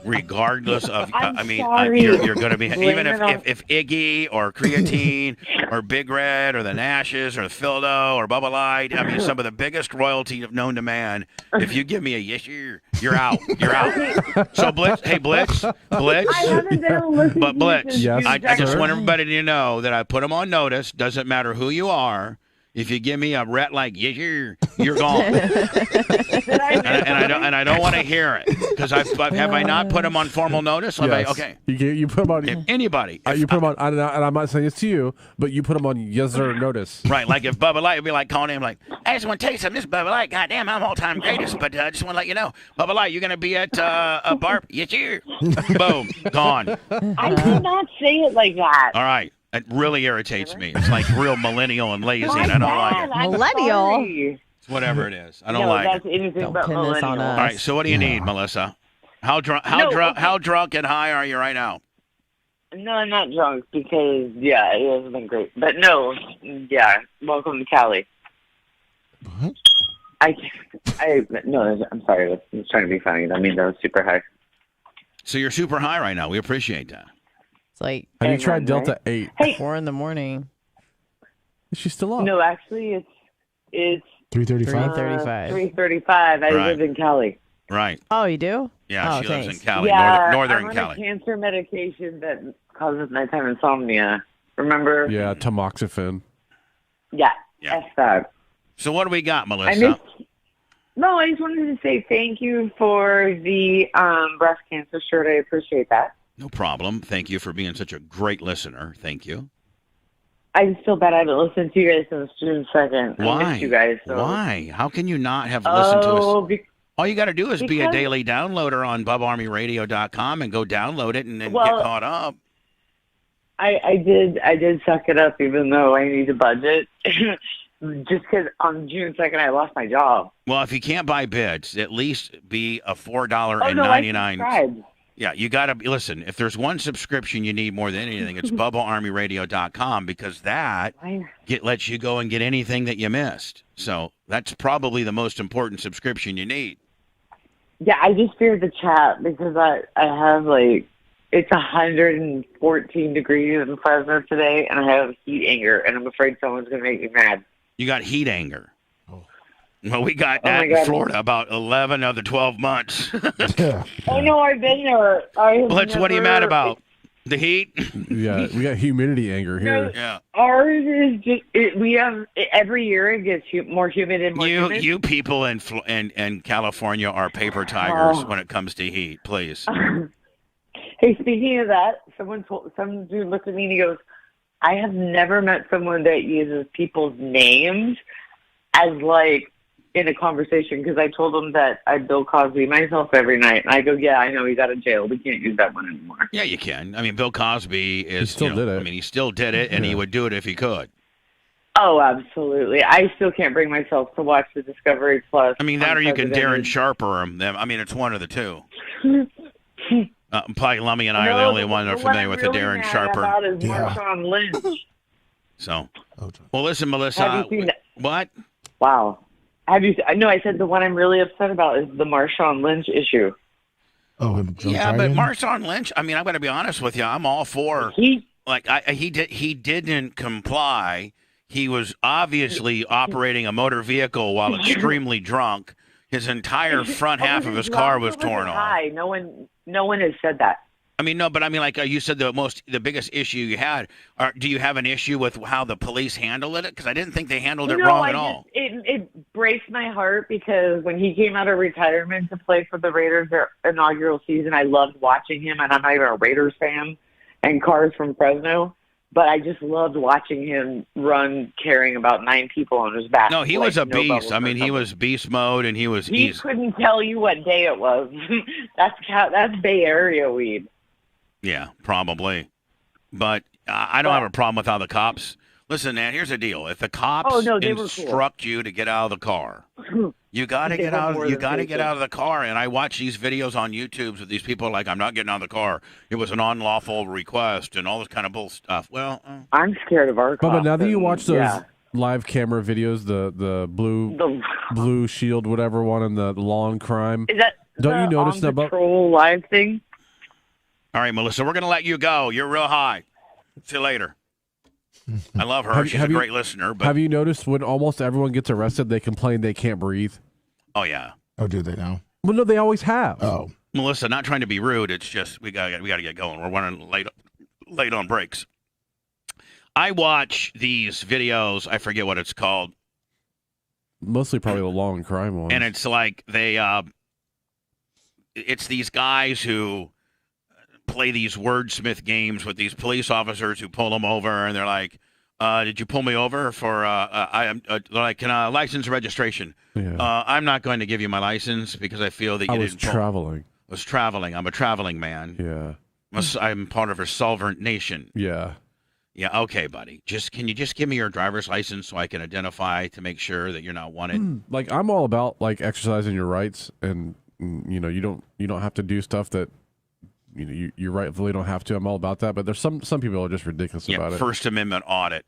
regardless of, I'm sorry. you're going to be, Blame even it on- if Iggy or Creatine or Big Red or the Nashes or Phildo or Bubba Light, I mean, some of the biggest royalty known to man, if you give me a yes here, you're out. You're out. So, Blitz, hey, Blitz, I haven't been able to listen but to you Blitz, since Yes, you I just texted want me. everybody to know that I put them on notice. Doesn't matter who you are. If you give me a ret like yes, you're gone. and I don't want to hear it because have I not put them on formal notice? Have I- Yes. okay. You put him on. If anybody, You put him on, and I'm not saying it's to you, but you put him on yes sir notice. right? Like if Bubba Light would be like calling him like, I just want to tell you something. This is Bubba Light, goddamn, I'm all time greatest, but I just want to let you know, Bubba Light, you're gonna be at a bar. Yes, boom, gone. I did not say it like that. All right. It really irritates me. It's like real millennial and lazy, and I don't like it. I'm Millennial? sorry. It's whatever it is. I don't No, like that's it. anything Don't but pin this on millennial. us. All right. So what do you need, Melissa? How drunk? How drunk and high are you right now? No, I'm not drunk because, yeah, it has been great. But no, yeah, welcome to Cali. What? No, I'm sorry. I was trying to be funny. I mean, that was super high. So you're super high right now. We appreciate that. It's like Have you And tried then, Delta 8? Hey, 4 a.m. Is she still up? no, actually, it's 335. 3:35. 3:35. I Right. live in Cali. Right. Oh, you do? Yeah, Oh, she lives in thanks. Cali, Yeah, northern I'm on Cali. a cancer medication that causes nighttime insomnia. Remember? Yeah, tamoxifen. Yeah. Yeah. F that. So what do we got, I Melissa? No, I just wanted to say thank you for the breast cancer shirt. I appreciate that. No problem. Thank you for being such a great listener. Thank you. I just feel bad I haven't listened to you guys since June 2nd. I Why? missed you guys. So. Why? How can you not have listened to us? Oh, All you got to do is be a because- daily downloader on BubbaArmyRadio.com and go download it and then Well, get caught up. I did suck it up even though I need a budget. Just because on June 2nd I lost my job. Well, if you can't buy bids, at least be a Oh, no, I subscribed. Yeah, you got to listen. If there's one subscription you need more than anything, it's BubbaArmyRadio.com because that lets you go and get anything that you missed. So that's probably the most important subscription you need. Yeah, I just feared the chat because I have it's 114 degrees in Fresno today and I have heat anger and I'm afraid someone's going to make me mad. You got heat anger. Well, we got Oh that my in God. Florida about 11 of the 12 months. Yeah. Oh no, I've been there. Blitz, what are you mad about? The heat? Yeah, we got humidity anger here. Yeah. Ours is just we have every year it gets more humid and more humid. You people in California are paper tigers Oh. when it comes to heat. Please. Hey, speaking of that, some dude looked at me and he goes, "I have never met someone that uses people's names as in a conversation because I told him that I Bill Cosby myself every night. And I go, yeah, I know he's out of jail. We can't use that one anymore. Yeah, you can. I mean, Bill Cosby is. He still did it. I mean, he still did it, and he would do it if he could. Oh, absolutely. I still can't bring myself to watch the Discovery Plus. I mean, that or you can Darren Unprecedented. Sharper him. I mean, it's one of the two. Probably Lummy and I are the No, only one that are the one familiar I'm with really the Darren mad Sharper. about is Yeah. Marshawn Lynch. So, Oh, well, listen, Melissa. Have you seen that? What? Wow. Have you? No, I said the one I'm really upset about is the Marshawn Lynch issue. Oh, him drunk Yeah, but driving? Marshawn Lynch. I mean, I'm going to be honest with you. I'm all for. He He didn't comply. He was obviously operating a motor vehicle while extremely drunk. His entire front half of his car was torn off. High. No one has said that. I mean, no, but I mean, like you said, the biggest issue you had. Do you have an issue with how the police handled it? Because I didn't think they handled it wrong at all. It breaks my heart because when he came out of retirement to play for the Raiders their inaugural season, I loved watching him, and I'm not even a Raiders fan, and Carr's from Fresno. But I just loved watching him run carrying about 9 people on his back. No, he was a beast. I mean, he was beast mode, and he couldn't tell you what day it was. That's Bay Area weed. Yeah, probably. But I don't have a problem with how the cops. Listen, man, here's the deal. If the cops instruct you to get out of the car, you got to get out. You got to get out of the car. And I watch these videos on YouTube with these people like, I'm not getting out of the car. It was an unlawful request and all this kind of bull stuff. Well, I'm scared of our cops. But now that you watch those live camera videos, the blue shield, whatever one, and the long crime, is that don't you notice that patrol live thing? All right, Melissa, we're going to let you go. You're real high. See you later. I love her. She's a great listener. But have you noticed when almost everyone gets arrested, they complain they can't breathe? Oh, yeah. Oh, do they now? Well, no, they always have. Oh. Melissa, not trying to be rude. It's just we got to get going. We're running late on breaks. I watch these videos. I forget what it's called. Mostly probably the long crime ones. And it's like it's these guys who play these wordsmith games with these police officers who pull them over, and they're like, "Did you pull me over for?" Can I license registration? Yeah. I'm not going to give you my license because I feel that you didn't. Traveling. I was traveling. I'm a traveling man. Yeah. I'm part of a sovereign nation. Yeah. Yeah. Okay, buddy. Can you just give me your driver's license so I can identify to make sure that you're not wanted? Like I'm all about like exercising your rights, and you don't have to do stuff that. You rightfully don't have to. I'm all about that. But there's some people are just ridiculous about it. First Amendment audit.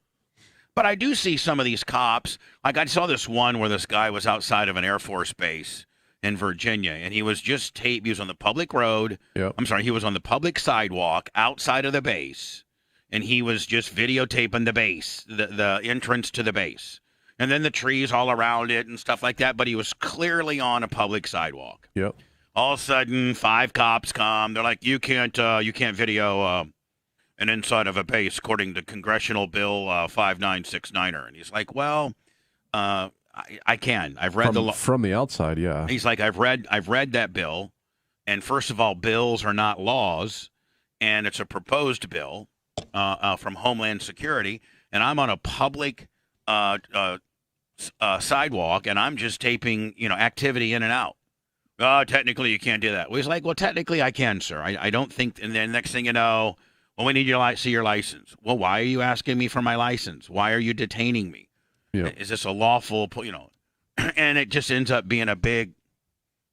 But I do see some of these cops. Like I saw this one where this guy was outside of an Air Force base in Virginia, and he was just he was on the public road. Yep. I'm sorry, he was on the public sidewalk outside of the base, and he was just videotaping the base, the entrance to the base, and then the trees all around it and stuff like that. But he was clearly on a public sidewalk. Yep. All of a sudden, 5 cops come. They're like, you can't video an inside of a base according to Congressional Bill 5969er. And he's like, well, I can. I've read the law from the outside. Yeah. He's like, I've read that bill, and first of all, bills are not laws, and it's a proposed bill from Homeland Security, and I'm on a public sidewalk, and I'm just taping activity in and out. Technically, you can't do that. Well, he's like, well, technically, I can, sir. I don't think. And then next thing you know, well, we need to see your license. Well, why are you asking me for my license? Why are you detaining me? Yeah. Is this a lawful, And it just ends up being a big,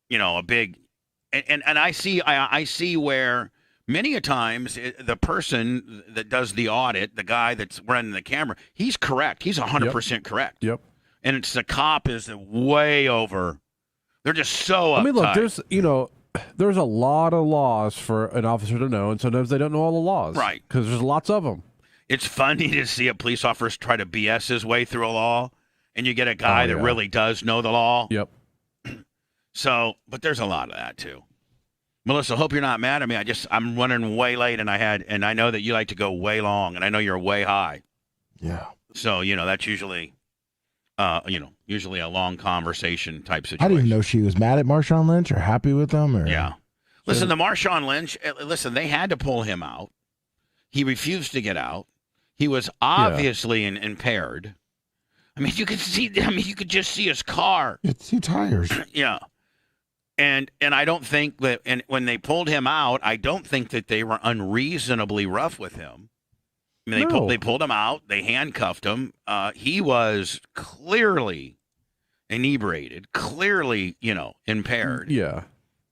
and I see where many a times the person that does the audit, the guy that's running the camera, he's correct. He's 100% correct. Yep. And it's the cop is way over. They're just so uptight. I mean, look, there's a lot of laws for an officer to know, and sometimes they don't know all the laws. Right. Because there's lots of them. It's funny to see a police officer try to BS his way through a law, and you get a guy that really does know the law. Yep. So, but there's a lot of that, too. Melissa, hope you're not mad at me. I'm running way late, and I know that you like to go way long, and I know you're way high. Yeah. So, that's usually... usually a long conversation type situation. I didn't even know she was mad at Marshawn Lynch or happy with him. Or yeah. Listen, the Marshawn Lynch. Listen, they had to pull him out. He refused to get out. He was obviously impaired. I mean, you could see. I mean, you could just see his car. It's two tires. Yeah. And I don't think that. And when they pulled him out, I don't think that they were unreasonably rough with him. I mean, they pulled him out. They handcuffed him. He was clearly inebriated, clearly, impaired. Yeah.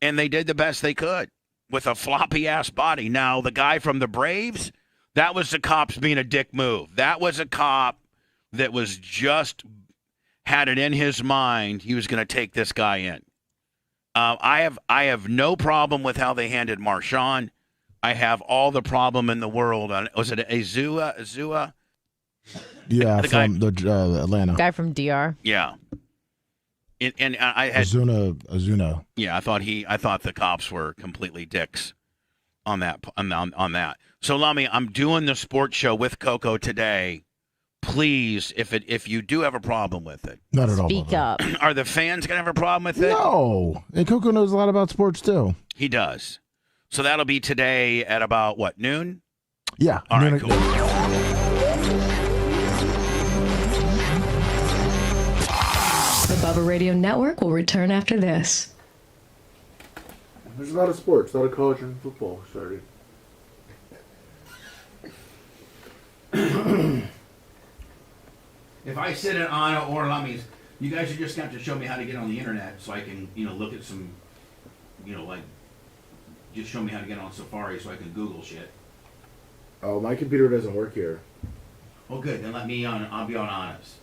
And they did the best they could with a floppy-ass body. Now, the guy from the Braves, that was the cops being a dick move. That was a cop that was just had it in his mind he was going to take this guy in. I have no problem with how they handled Marshawn. I have all the problem in the world. Was it Azua? Yeah, the from the Atlanta. Guy from DR. Yeah. And I had Azuna. Yeah, I thought the cops were completely dicks on that. On that. So, Lummy, I'm doing the sports show with Coco today. Please, if you do have a problem with it, Not at all. Speak up. are the fans gonna have a problem with it? No. And Coco knows a lot about sports too. He does. So that'll be today at about what, noon? Yeah. All right, cool. The Bubba Radio Network will return after this. There's a lot of sports, a lot of college and football started. If I sit at Anna or Lummy's, you guys are just going to have to show me how to get on the internet so I can, look at some, just show me how to get on Safari so I can Google shit. Oh, my computer doesn't work here. Oh, good. Then I'll be on Anna's.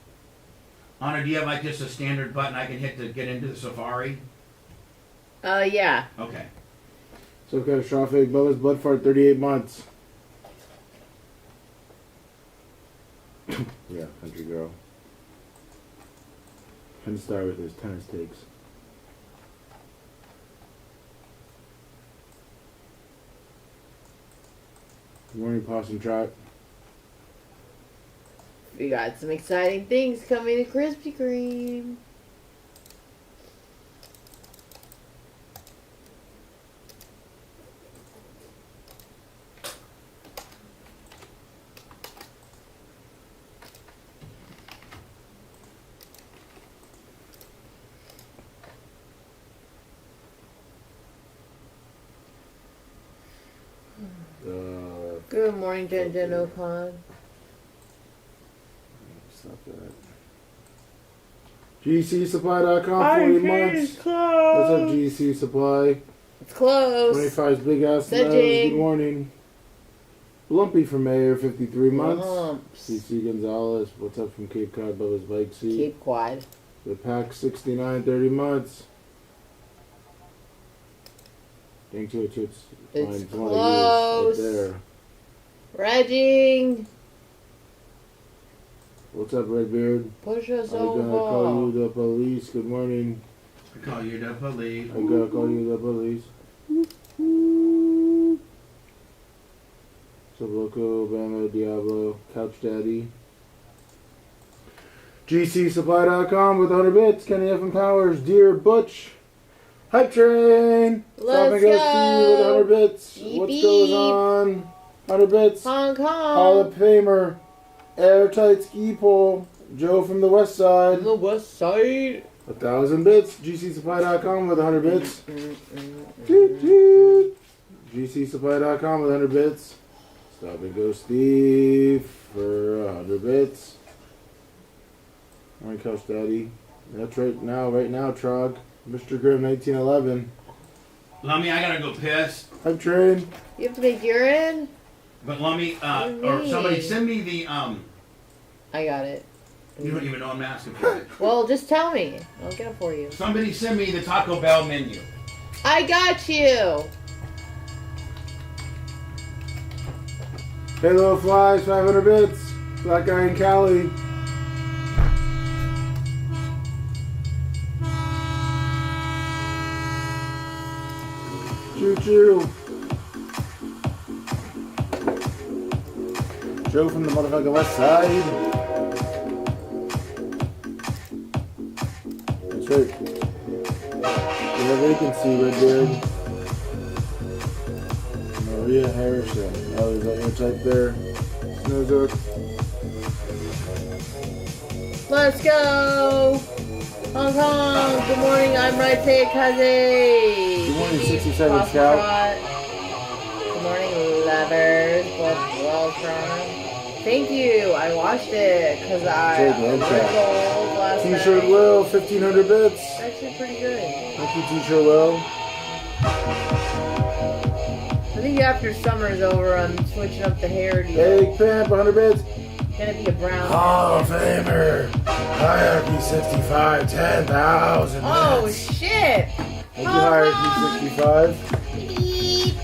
Anna, do you have just a standard button I can hit to get into the Safari? Yeah. Okay. So catastrophic. Bubba's blood fart 38 months. Yeah, country girl. Penn Star with his tennis takes. Good morning, Possum Trot. We got some exciting things coming to Krispy Kreme. Good morning, Jen Opon. Stop that. GCSupply.com, 40 months. What's up, GC Supply? It's close. 25's big ass nose. Good morning. Lumpy from Mayor, 53 months. CC Gonzalez, what's up from Cape Cod, Bubba's bike seat. Cape Quad. The Pack, 69, 30 months. Dang to it's close. Right there. Regging. What's up, Redbeard? Push us over. I'm gonna call you the police. Good morning. I call you the police. I'm gonna call you the police. Subloco, Bama, Diablo, Couch Daddy. GCSupply.com with 100 bits. Kenny F. and Powers, Dear Butch. Hype Train. Stop and go Steve with 100 bits. Beep, What beep. goes on? 100 bits. Hong Kong. Hall of Famer. Airtight Ski Pole. Joe from the West Side. The West Side. 1,000 bits. GCSupply.com with 100 bits. Toot, toot. GCSupply.com with 100 bits. Stop and go Steve for 100 bits. Morning, Couch Daddy. That's right now, Trog. Mr. Grimm, 1911. Lummy, I gotta go piss. Hype Train. You have to make urine? But Lummy, or somebody send me the, I got it. You don't even know I'm asking for it. Well, just tell me. I'll get it for you. Somebody send me the Taco Bell menu. I got you. Halo Flies, 500 bits. Black Guy in Cali. Choo choo. Joe from the motherfucking West Side. That's right. Yeah, vacancy, Redbeard. Maria Harrison. Oh, is that your type there? Snowzook. Let's go. Hong Kong. Good morning. I'm right there, Kazi. Good morning, 67 Scout. Good morning, lovers. Well, Toronto. Thank you. I watched it because I was gold last night. T-shirt Will, 1,500 bits. Actually pretty good. Thank you, T-shirt Will. I think after summer's over, I'm switching up the hairdo. Egg Pimp, 100 bits. Gonna be a brown. Hall of Famer. Hierarchy 65, 10,000 bits. Oh, shit. Thank you, Hierarchy 65.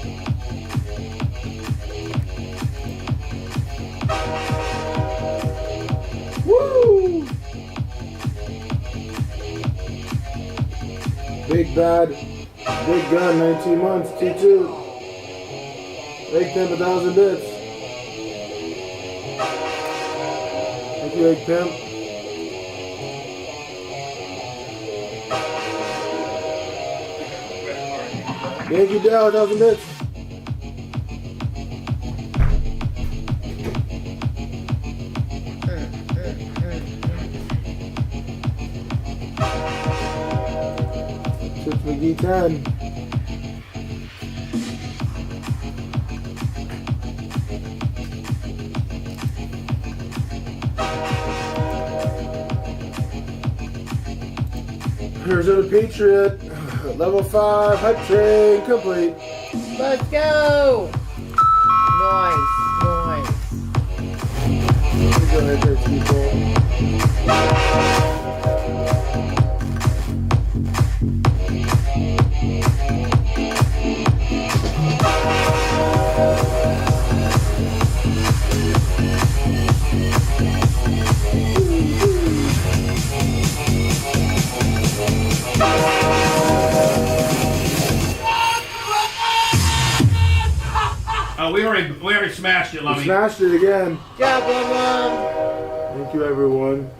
Woo! Big Bad, Big Gun, 19 months, T2. Egg Pimp, 1,000 bits. Thank you, Egg Pimp. Thank you, Dell, 1,000 bits. Chips McGee 10. Arizona Patriot, level 5, hype train complete. Let's go. Nice. Go ahead there, people. We already smashed it, Lummy. We smashed it again. Job, Mom. Thank you, everyone.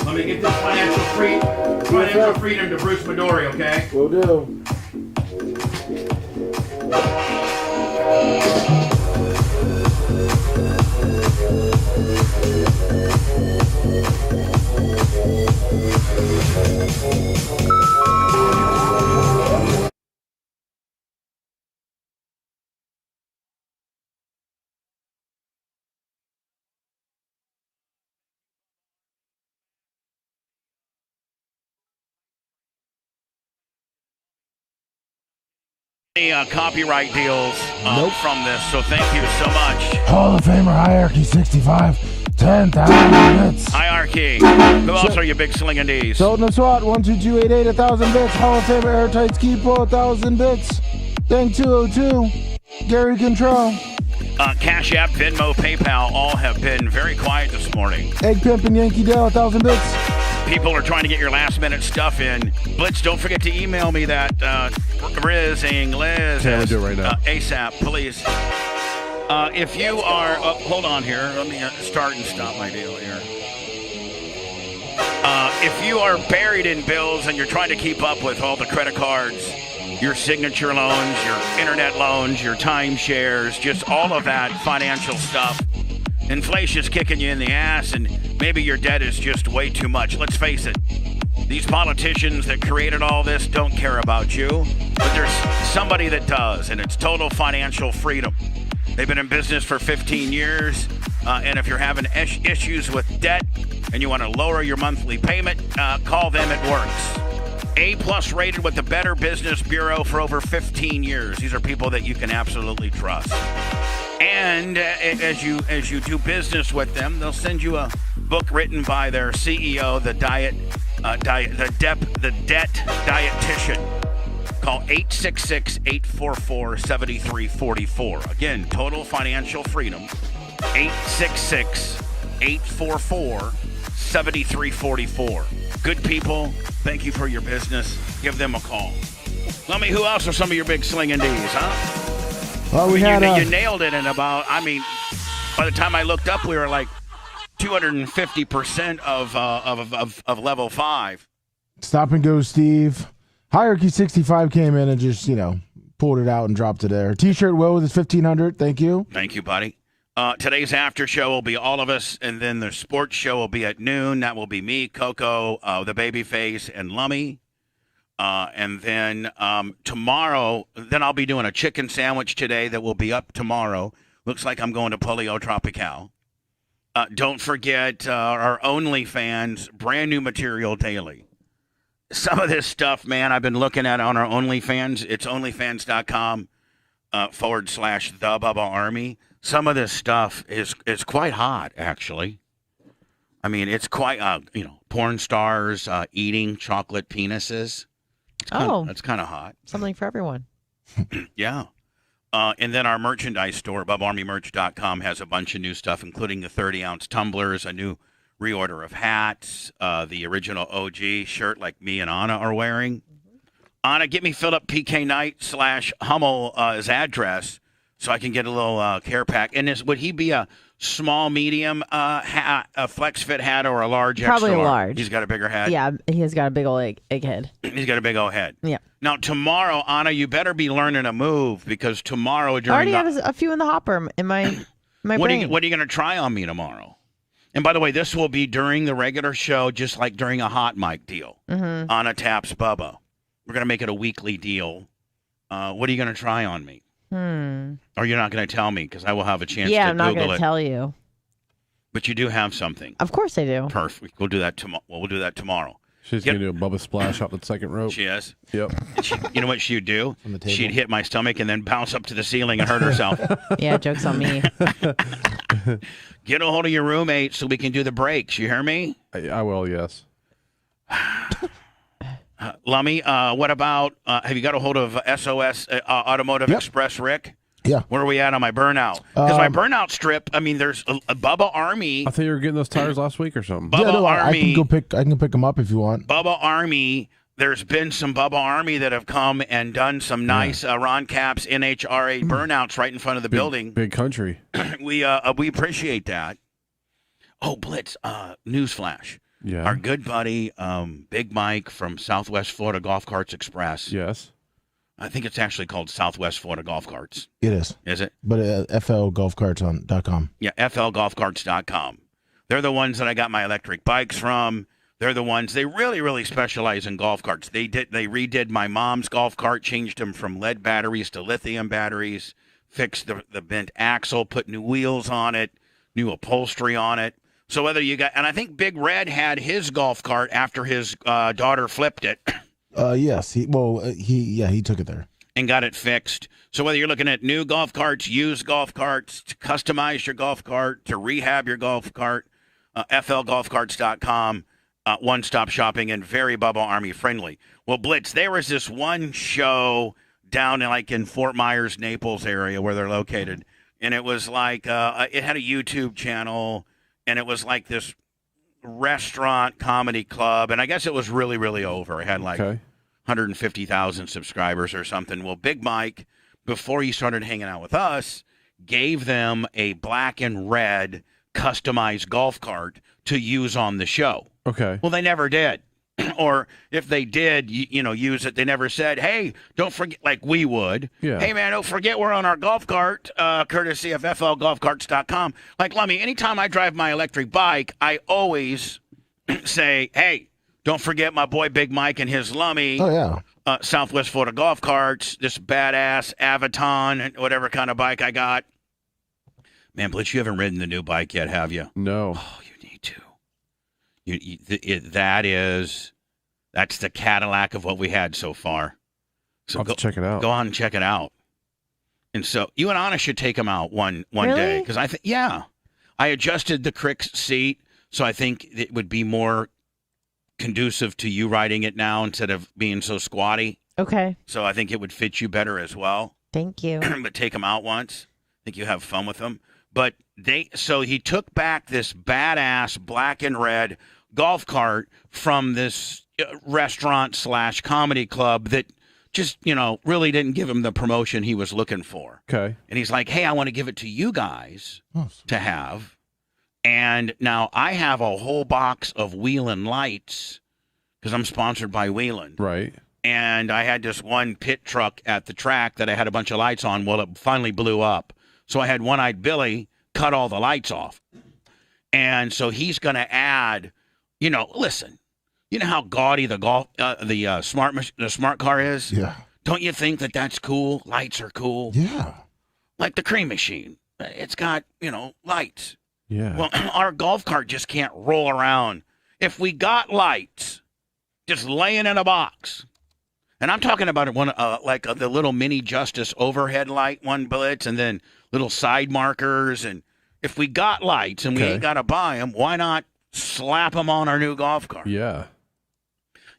Let me get this financial freedom to Bruce Midori, okay? Will do. Any copyright deals from this, so thank you so much. Hall of Famer Hierarchy 65, 10,000 bits. Hierarchy. Who else are you big slinging D's? Sultan of SWAT 12288, 1,000 bits. Hall of Famer Airtight Skipo, 1,000 bits. Dang 202, Gary Control. Cash App, Venmo, PayPal all have been very quiet this morning. Egg Pimp and Yankee Dell, 1,000 bits. People are trying to get your last minute stuff in. Blitz, don't forget to email me that Rizzing Liz Can't do it right now. ASAP, please. If you are, hold on here. Let me start and stop my deal here. If you are buried in bills and you're trying to keep up with all the credit cards, your signature loans, your internet loans, your timeshares, just all of that financial stuff, inflation's kicking you in the ass, and maybe your debt is just way too much. Let's face it. These politicians that created all this don't care about you, but there's somebody that does, and it's total financial freedom. They've been in business for 15 years, and if you're having issues with debt and you want to lower your monthly payment, call them. It works. A+ rated with the Better Business Bureau for over 15 years. These are people that you can absolutely trust. And as you do business with them, they'll send you a book written by their CEO, the debt dietitian. Call 866-844-7344. Again, total financial freedom. 866-844-7344. Good people, thank you for your business. Give them a call. Let me, who else are some of your big slinging D's, huh? Well, you nailed it in about, by the time I looked up, we were like 250% of level 5. Stop and go, Steve. Hierarchy 65 came in and just, pulled it out and dropped it there. T-shirt Will with his 1,500. Thank you. Thank you, buddy. Today's after show will be all of us, and then the sports show will be at noon. That will be me, Coco, the Babyface, and Lummy. And then tomorrow, then I'll be doing a chicken sandwich today that will be up tomorrow. Looks like I'm going to Polio Tropical. Don't forget our OnlyFans, brand new material daily. Some of this stuff, man, I've been looking at on our OnlyFans. It's onlyfans.com / the Bubba Army. Some of this stuff is quite hot, actually. I mean, it's quite, porn stars eating chocolate penises. That's kind of hot. Something for everyone. Yeah. And then our merchandise store, BubbaArmyMerch.com, has a bunch of new stuff, including the 30-ounce tumblers, a new reorder of hats, the original OG shirt like me and Anna are wearing. Anna, get me Philip PK Knight / Hummel his address so I can get a little care pack. And would he be a small, medium hat, a flex fit hat, or a large? Probably extra a large. He's got a bigger head. Yeah, he has got a big old egg head. He's got a big old head. Yeah. Now tomorrow, Anna, you better be learning a move because tomorrow I during already have a few in the hopper in my what brain. What are you going to try on me tomorrow? And by the way, this will be during the regular show, just like during a hot mic deal. Mm-hmm. Anna taps Bubba. We're going to make it a weekly deal. What are you going to try on me? Or you're not going to tell me because I will have a chance to Google it. Yeah, I'm not going to tell you. But you do have something. Of course I do. Perfect. We'll do that tomorrow. We'll do that tomorrow. She's going to do a Bubba splash off the second rope. She is? Yep. You know what she'd do? She'd hit my stomach and then bounce up to the ceiling and hurt herself. Yeah, joke's on me. Get a hold of your roommate so we can do the breaks. You hear me? I will, yes. Lummy, what about, have you got a hold of SOS Automotive Express, Rick? Yeah. Where are we at on my burnout? Because my burnout strip, I mean, there's a Bubba Army. I thought you were getting those tires last week or something. Bubba Army. I can pick them up if you want. Bubba Army. There's been some Bubba Army that have come and done some nice Ron Capps NHRA burnouts right in front of the building. Big country. We appreciate that. Oh, Blitz, newsflash. Yeah. Our good buddy, Big Mike from Southwest Florida Golf Carts Express. Yes. I think it's actually called Southwest Florida Golf Carts. It is. Is it? But flgolfcarts.com. Yeah, flgolfcarts.com. They're the ones that I got my electric bikes from. They're the ones, they really, really specialize in golf carts. They redid my mom's golf cart, changed them from lead batteries to lithium batteries, fixed the bent axle, put new wheels on it, new upholstery on it. So whether you got, and I think Big Red had his golf cart after his daughter flipped it. Yes. He took it there and got it fixed. So whether you're looking at new golf carts, used golf carts, to customize your golf cart, to rehab your golf cart, flgolfcarts.com, one-stop shopping and very Bubba Army friendly. Well, Blitz, there was this one show down in Fort Myers, Naples area where they're located, and it was like it had a YouTube channel, and it was like this restaurant comedy club, and I guess it was really, really over. It had 150,000 subscribers or something. Well, Big Mike, before he started hanging out with us, gave them a black and red customized golf cart to use on the show. Okay. Well, they never did. Or if they did, use it, they never said, hey, don't forget, like we would. Yeah. Hey, man, don't forget we're on our golf cart, courtesy of flgolfcarts.com. Like, Lummy, anytime I drive my electric bike, I always say, hey, don't forget my boy Big Mike and his Lummy. Oh, yeah. Southwest Florida Golf Carts, this badass Avaton, whatever kind of bike I got. Man, Blitz, you haven't ridden the new bike yet, have you? No. Oh, you need to. That's the Cadillac of what we had so far. So I'll have to check it out. Go on and check it out. And so you and Anna should take them out one Really? day because I think I adjusted the Crick's seat so I think it would be more conducive to you riding it now instead of being so squatty. Okay. So I think it would fit you better as well. Thank you. But take them out once. I think you have fun with them. But he took back this badass black and red golf cart from this restaurant / comedy club that just, really didn't give him the promotion he was looking for. Okay. And he's like, hey, I want to give it to you guys to have. And now I have a whole box of Wheelin' lights because I'm sponsored by Wheelin'. Right. And I had this one pit truck at the track that I had a bunch of lights on. Well, it finally blew up. So I had One-Eyed Billy cut all the lights off. And so he's going to add, listen, you know how gaudy the smart car is? Yeah. Don't you think that that's cool? Lights are cool. Yeah. Like the cream machine. It's got, lights. Yeah. Well, our golf cart just can't roll around. If we got lights just laying in a box, and I'm talking about one the little mini Justice overhead light one, Blitz, and then little side markers. And if we got lights and we ain't got to buy them, why not slap them on our new golf cart? Yeah.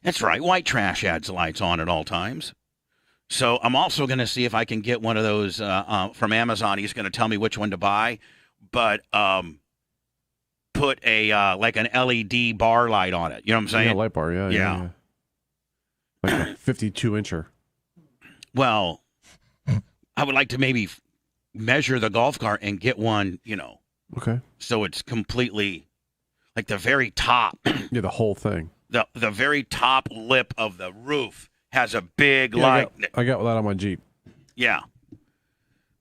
That's right. White Trash adds lights on at all times. So I'm also going to see if I can get one of those from Amazon. He's going to tell me which one to buy. But put a like an LED bar light on it. You know what I'm saying? Yeah, light bar. Yeah. Like a 52-incher. Well, I would like to maybe measure the golf cart and get one, Okay. so it's completely like the very top. Yeah, the whole thing. The very top lip of the roof has a big light. I got that on my Jeep. Yeah.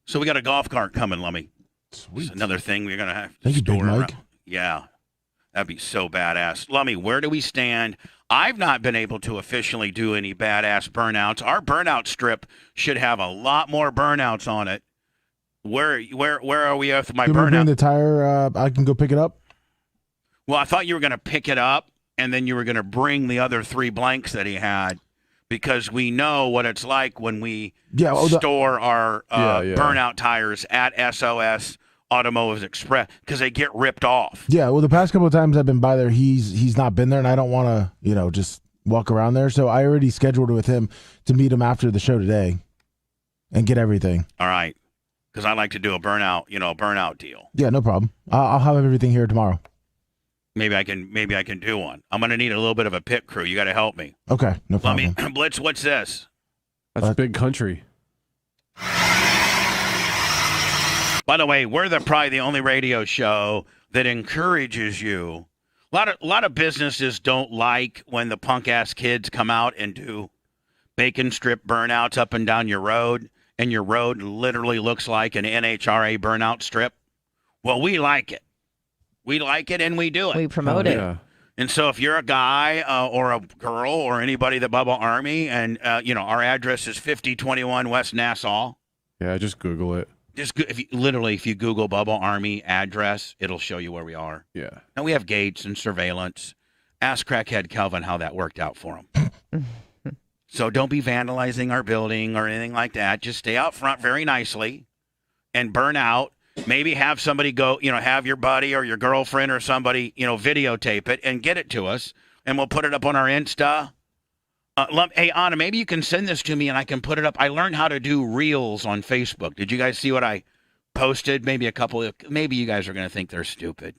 So we got a golf cart coming, Lummy. Sweet. It's another thing we're gonna have to Thank you, Big store Mike. around. Yeah. That'd be so badass. Lummy, where do we stand? I've not been able to officially do any badass burnouts. Our burnout strip should have a lot more burnouts on it. Where are we with my Can we bring burnout? the tire? I can go pick it up. Well, I thought you were going to pick it up and then you were going to bring the other 3 blanks that he had, because we know what it's like when we store our burnout tires at SOS Automotive Express, because they get ripped off. Yeah, well, the past couple of times I've been by there, he's not been there, and I don't want to, just walk around there. So I already scheduled with him to meet him after the show today and get everything. All right, because I like to do a burnout deal. Yeah, no problem. I'll have everything here tomorrow. Maybe I can do one. I'm going to need a little bit of a pit crew. You got to help me. Okay, no problem. Blitz, what's this? That's big country. By the way, we're probably the only radio show that encourages you. A lot of businesses don't like when the punk ass kids come out and do bacon strip burnouts up and down your road, and your road literally looks like an NHRA burnout strip. Well, we like it. We like it and we do it. We promote it. Yeah. And so if you're a guy or a girl or anybody that Bubba Army, and our address is 5021 West Nassau. Yeah, just Google it. If you Google Bubba Army address, it'll show you where we are. Yeah. And we have gates and surveillance. Ask Crackhead Kelvin how that worked out for him. So don't be vandalizing our building or anything like that. Just stay out front very nicely and burn out. Maybe have somebody go, have your buddy or your girlfriend or somebody, videotape it and get it to us, and we'll put it up on our Insta. Hey, Anna, maybe you can send this to me and I can put it up. I learned how to do reels on Facebook. Did you guys see what I posted? Maybe you guys are going to think they're stupid.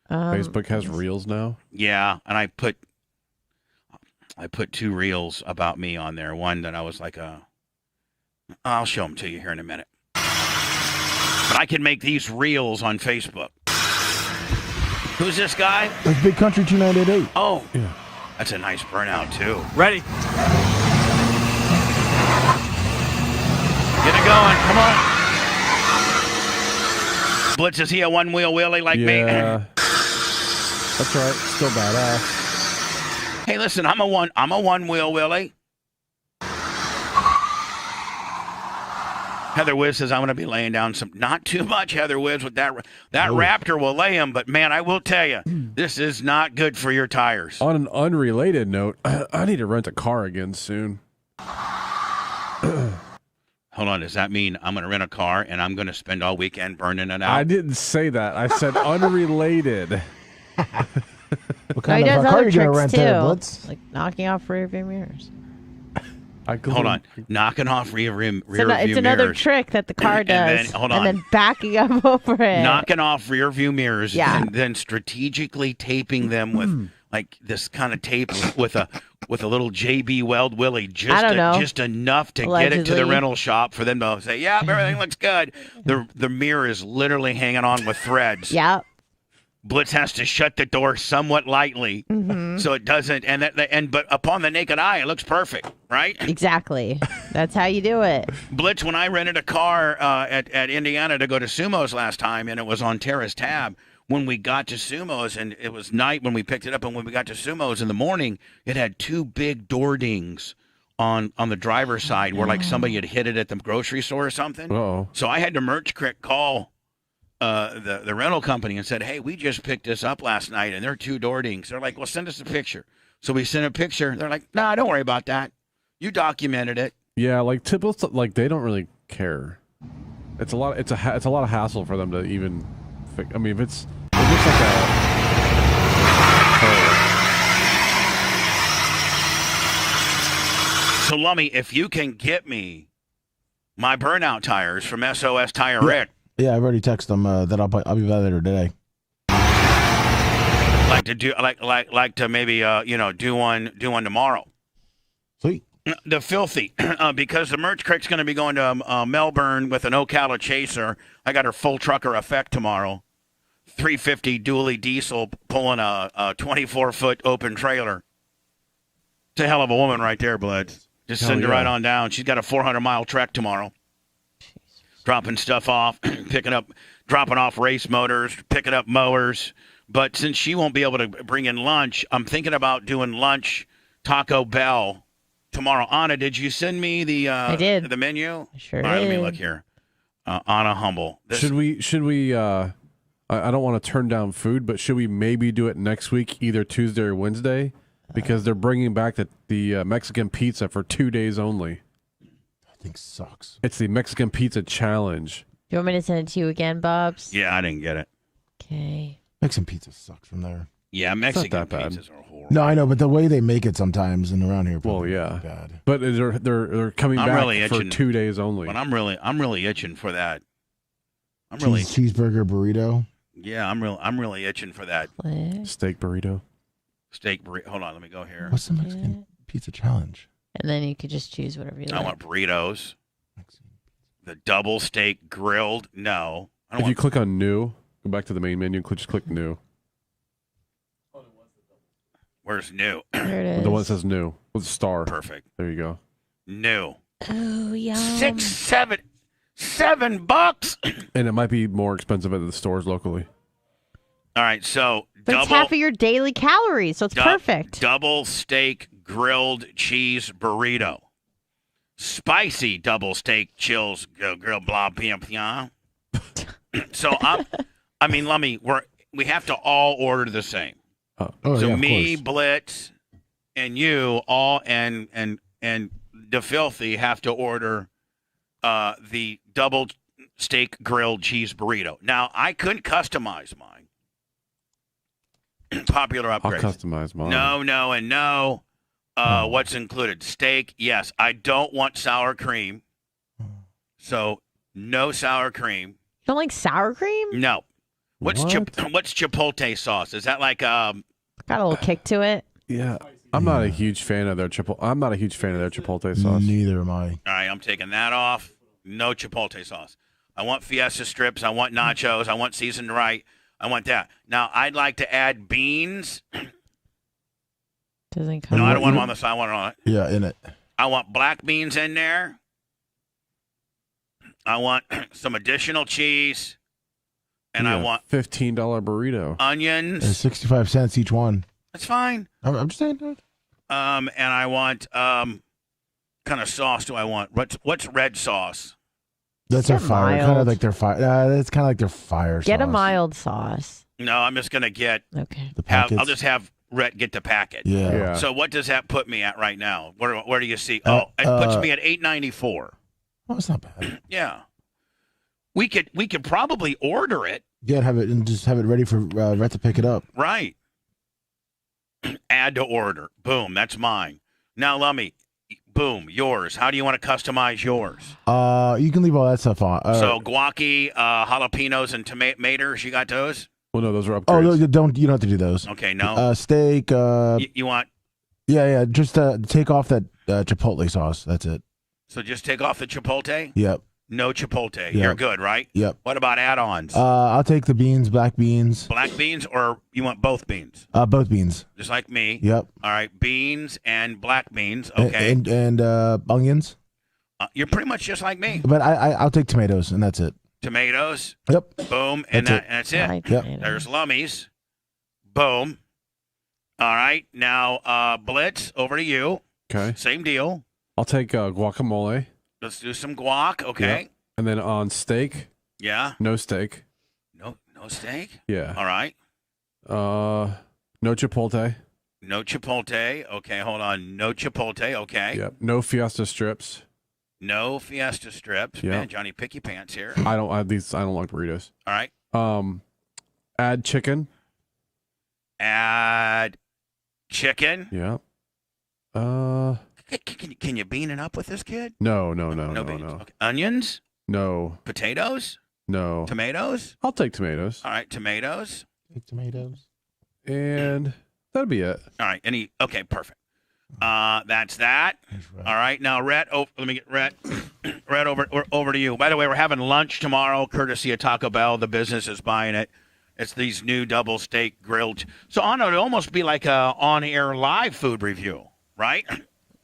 Facebook has reels now? Yeah, and I put 2 reels about me on there. One that I was like I'll show them to you here in a minute. But I can make these reels on Facebook. Who's this guy? That's Big Country 2988. Oh, yeah. That's a nice burnout, too. Ready? Get it going. Come on. Blitz, is he a one-wheel wheelie like me? Yeah. That's right. Still badass. Hey, listen, I'm a one-wheel wheelie. Heather Wiz says I'm going to be laying down some, not too much, Heather Wiz, with that Raptor will lay him, but man, I will tell you, this is not good for your tires. On an unrelated note, I need to rent a car again soon. Hold on, does that mean I'm going to rent a car and I'm going to spend all weekend burning it out? I didn't say that. I said unrelated. What kind of car are you going to rent there, Blitz? Like knocking off rear view mirrors. Hold on. Knocking off rear view It's another mirrors. trick that the car does. Hold and on. then backing up over it. Knocking off rear view mirrors, Yeah. and then strategically taping them with like this kind of tape with a little JB Weld Willie, just enough to get it to the rental shop for them to say, yeah, everything looks good. The mirror is literally hanging on with threads. Yeah. Blitz has to shut the door somewhat lightly so it doesn't, but upon the naked eye, it looks perfect, right? Exactly. That's how you do it. Blitz, when I rented a car at Indiana to go to Sumo's last time, and it was on Terrace Tab, when we got to Sumo's, and it was night when we picked it up, and when we got to Sumo's in the morning, it had 2 big door dings on the driver's side where like somebody had hit it at the grocery store or something. Uh-oh. So I had to call the rental company and said, hey, we just picked this up last night and there are 2 door dings. They're like, well, send us a picture. So we sent a picture. They're like, nah, don't worry about that. You documented it. Yeah, like typical, like they don't really care. It's a lot. It's a lot of hassle for them to even. I mean, if it looks like a. So Lummy, if you can get me my burnout tires from SOS Tire Rick. Yeah, I've already texted them that I'll be by there today. like to do like to maybe do one tomorrow. Sweet. The filthy because the merch crate's going to be going to Melbourne with an Ocala Chaser. I got her full trucker effect tomorrow. 350 dually diesel pulling a 24-foot open trailer. It's a hell of a woman right there, Bloods. Just send her right on down. She's got a 400-mile trek tomorrow. Dropping stuff off, dropping off race motors, picking up mowers. But since she won't be able to bring in lunch, I'm thinking about doing lunch Taco Bell tomorrow. Anna, did you send me I did. the menu? I sure All right, did. let me look here. Anna Humble. Should we I don't want to turn down food, but should we maybe do it next week, either Tuesday or Wednesday? Because they're bringing back the Mexican pizza for 2 days only. That thing sucks. It's the Mexican Pizza Challenge. Do you want me to send it to you again, Bubs? Yeah, I didn't get it. Okay. Mexican pizza sucks from there. Yeah, Mexican pizzas are horrible. No, I know, but the way they make it sometimes and around here. Well, yeah. Bad. But they're coming I'm back really for itching. 2 days only. But I'm really itching for that. Cheeseburger burrito. Yeah, I'm really itching for that Steak burrito. steak burrito. Hold on, let me go here. What's the Mexican pizza challenge? And then you could just choose whatever you I like. want burritos. The double steak grilled. No, I don't If you want. click on new, go back to the main menu, just click new. Where's new? There it is. The one that says new with a star. Perfect. There you go. New. Oh, yum. $7. And it might be more expensive at the stores locally. All right, so But it's half of your daily calories, so it's perfect. Double steak grilled cheese burrito. Spicy double steak chills grilled blah blah blah. So we have to all order the same. Oh, so yeah, of me, course. Blitz, and you all and the filthy have to order the double steak grilled cheese burrito. Now I couldn't customize mine. Popular I'll upgrades. customize mine. No. What's included? Steak, yes. I don't want sour cream. So no sour cream. You don't like sour cream? No. What's What? chipotle sauce? Is that like Got a little kick to it. Yeah, I'm not a huge fan of their chipotle sauce. Neither am I. All right, I'm taking that off. No chipotle sauce. I want fiesta strips. I want nachos. I want seasoned right. I want that. Now, I'd like to add beans. Doesn't come. No, I don't want them on the side. I want it on it. Yeah, in it. I want black beans in there. I want some additional cheese. And I want $15 burrito. onions. And 65 cents each one. That's fine. I'm just saying that. And I want kind of sauce do I want? What's red sauce? That's their Get fire. Kind mild. of like their fire. That's kind of like their fire Get a sauce. mild sauce. No, I'm just gonna get. Okay. The packets. I'll just have Rhett get the packet. Yeah. So what does that put me at right now? Where do you see? It puts me at $8.94. Oh, it's not bad. Yeah. We could probably order it. Yeah, have it and just have it ready for Rhett to pick it up. Right. Add to order. Boom. That's mine. Now, Lummy. Boom. Yours. How do you want to customize yours? You can leave all that stuff on. So guac, jalapenos, and tomatoes. You got those? Well, no, those are upgrades. Oh no, you don't have to do those. Okay. No. Steak. You want? Yeah. Just take off that chipotle sauce. That's it. So just take off the chipotle. Yep. No chipotle. Yep. You're good, right? Yep. What about add-ons? I'll take the beans, black beans. Black beans, or you want both beans? Both beans. Just like me. Yep. All right, beans and black beans. Okay. And onions. You're pretty much just like me. But I'll take tomatoes, and that's it. Tomatoes. Yep. Boom, and That's that's it. Yep. There's Lummies. Boom. All right, now Blitz, over to you. Okay. Same deal. I'll take guacamole. Let's do some guac. Okay. Yep. And then on steak, Yeah. no steak. No steak. Yeah. All right. No chipotle. No chipotle. Okay, hold on. No chipotle. Okay. Yep. No fiesta strips. No fiesta strips. Yep. Man, Johnny Picky Pants here. I don't like burritos. All right. Add chicken. Add chicken. Yep. Can you bean it up with this kid? No. beans. Okay. Onions? No. Potatoes? No. Tomatoes? I'll take tomatoes. All right, tomatoes. Take tomatoes. And that'd be it. All right. Okay, perfect. That's that. All right. Now, Rhett. Oh, let me get Rhett. Rhett, over to you. By the way, we're having lunch tomorrow, courtesy of Taco Bell. The business is buying it. It's these new double steak grilled. So, Anna, it'd almost be like a on-air live food review, right?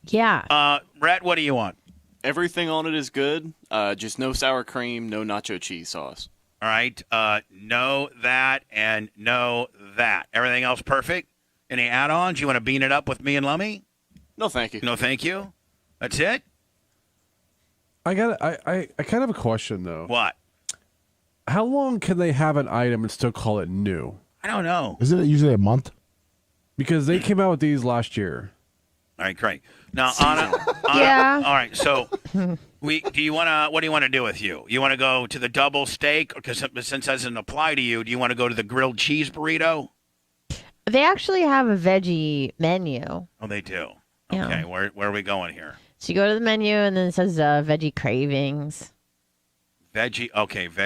Yeah. Rhett, what do you want? Everything on it is good. Just no sour cream, no nacho cheese sauce. All right. No that and no that. Everything else perfect? Any add-ons? You want to bean it up with me and Lummy? No, thank you. No, thank you. That's it? I kind of have a question, though. What? How long can they have an item and still call it new? I don't know. Isn't it usually a month? Because they came out with these last year. All right, great. Now, Anna. Yeah. All right, so what do you want to do with you? You want to go to the double steak? Because since that doesn't apply to you, do you want to go to the grilled cheese burrito? They actually have a veggie menu. Oh, they do. Yeah. Okay, where are we going here? So you go to the menu and then it says veggie cravings. Veggie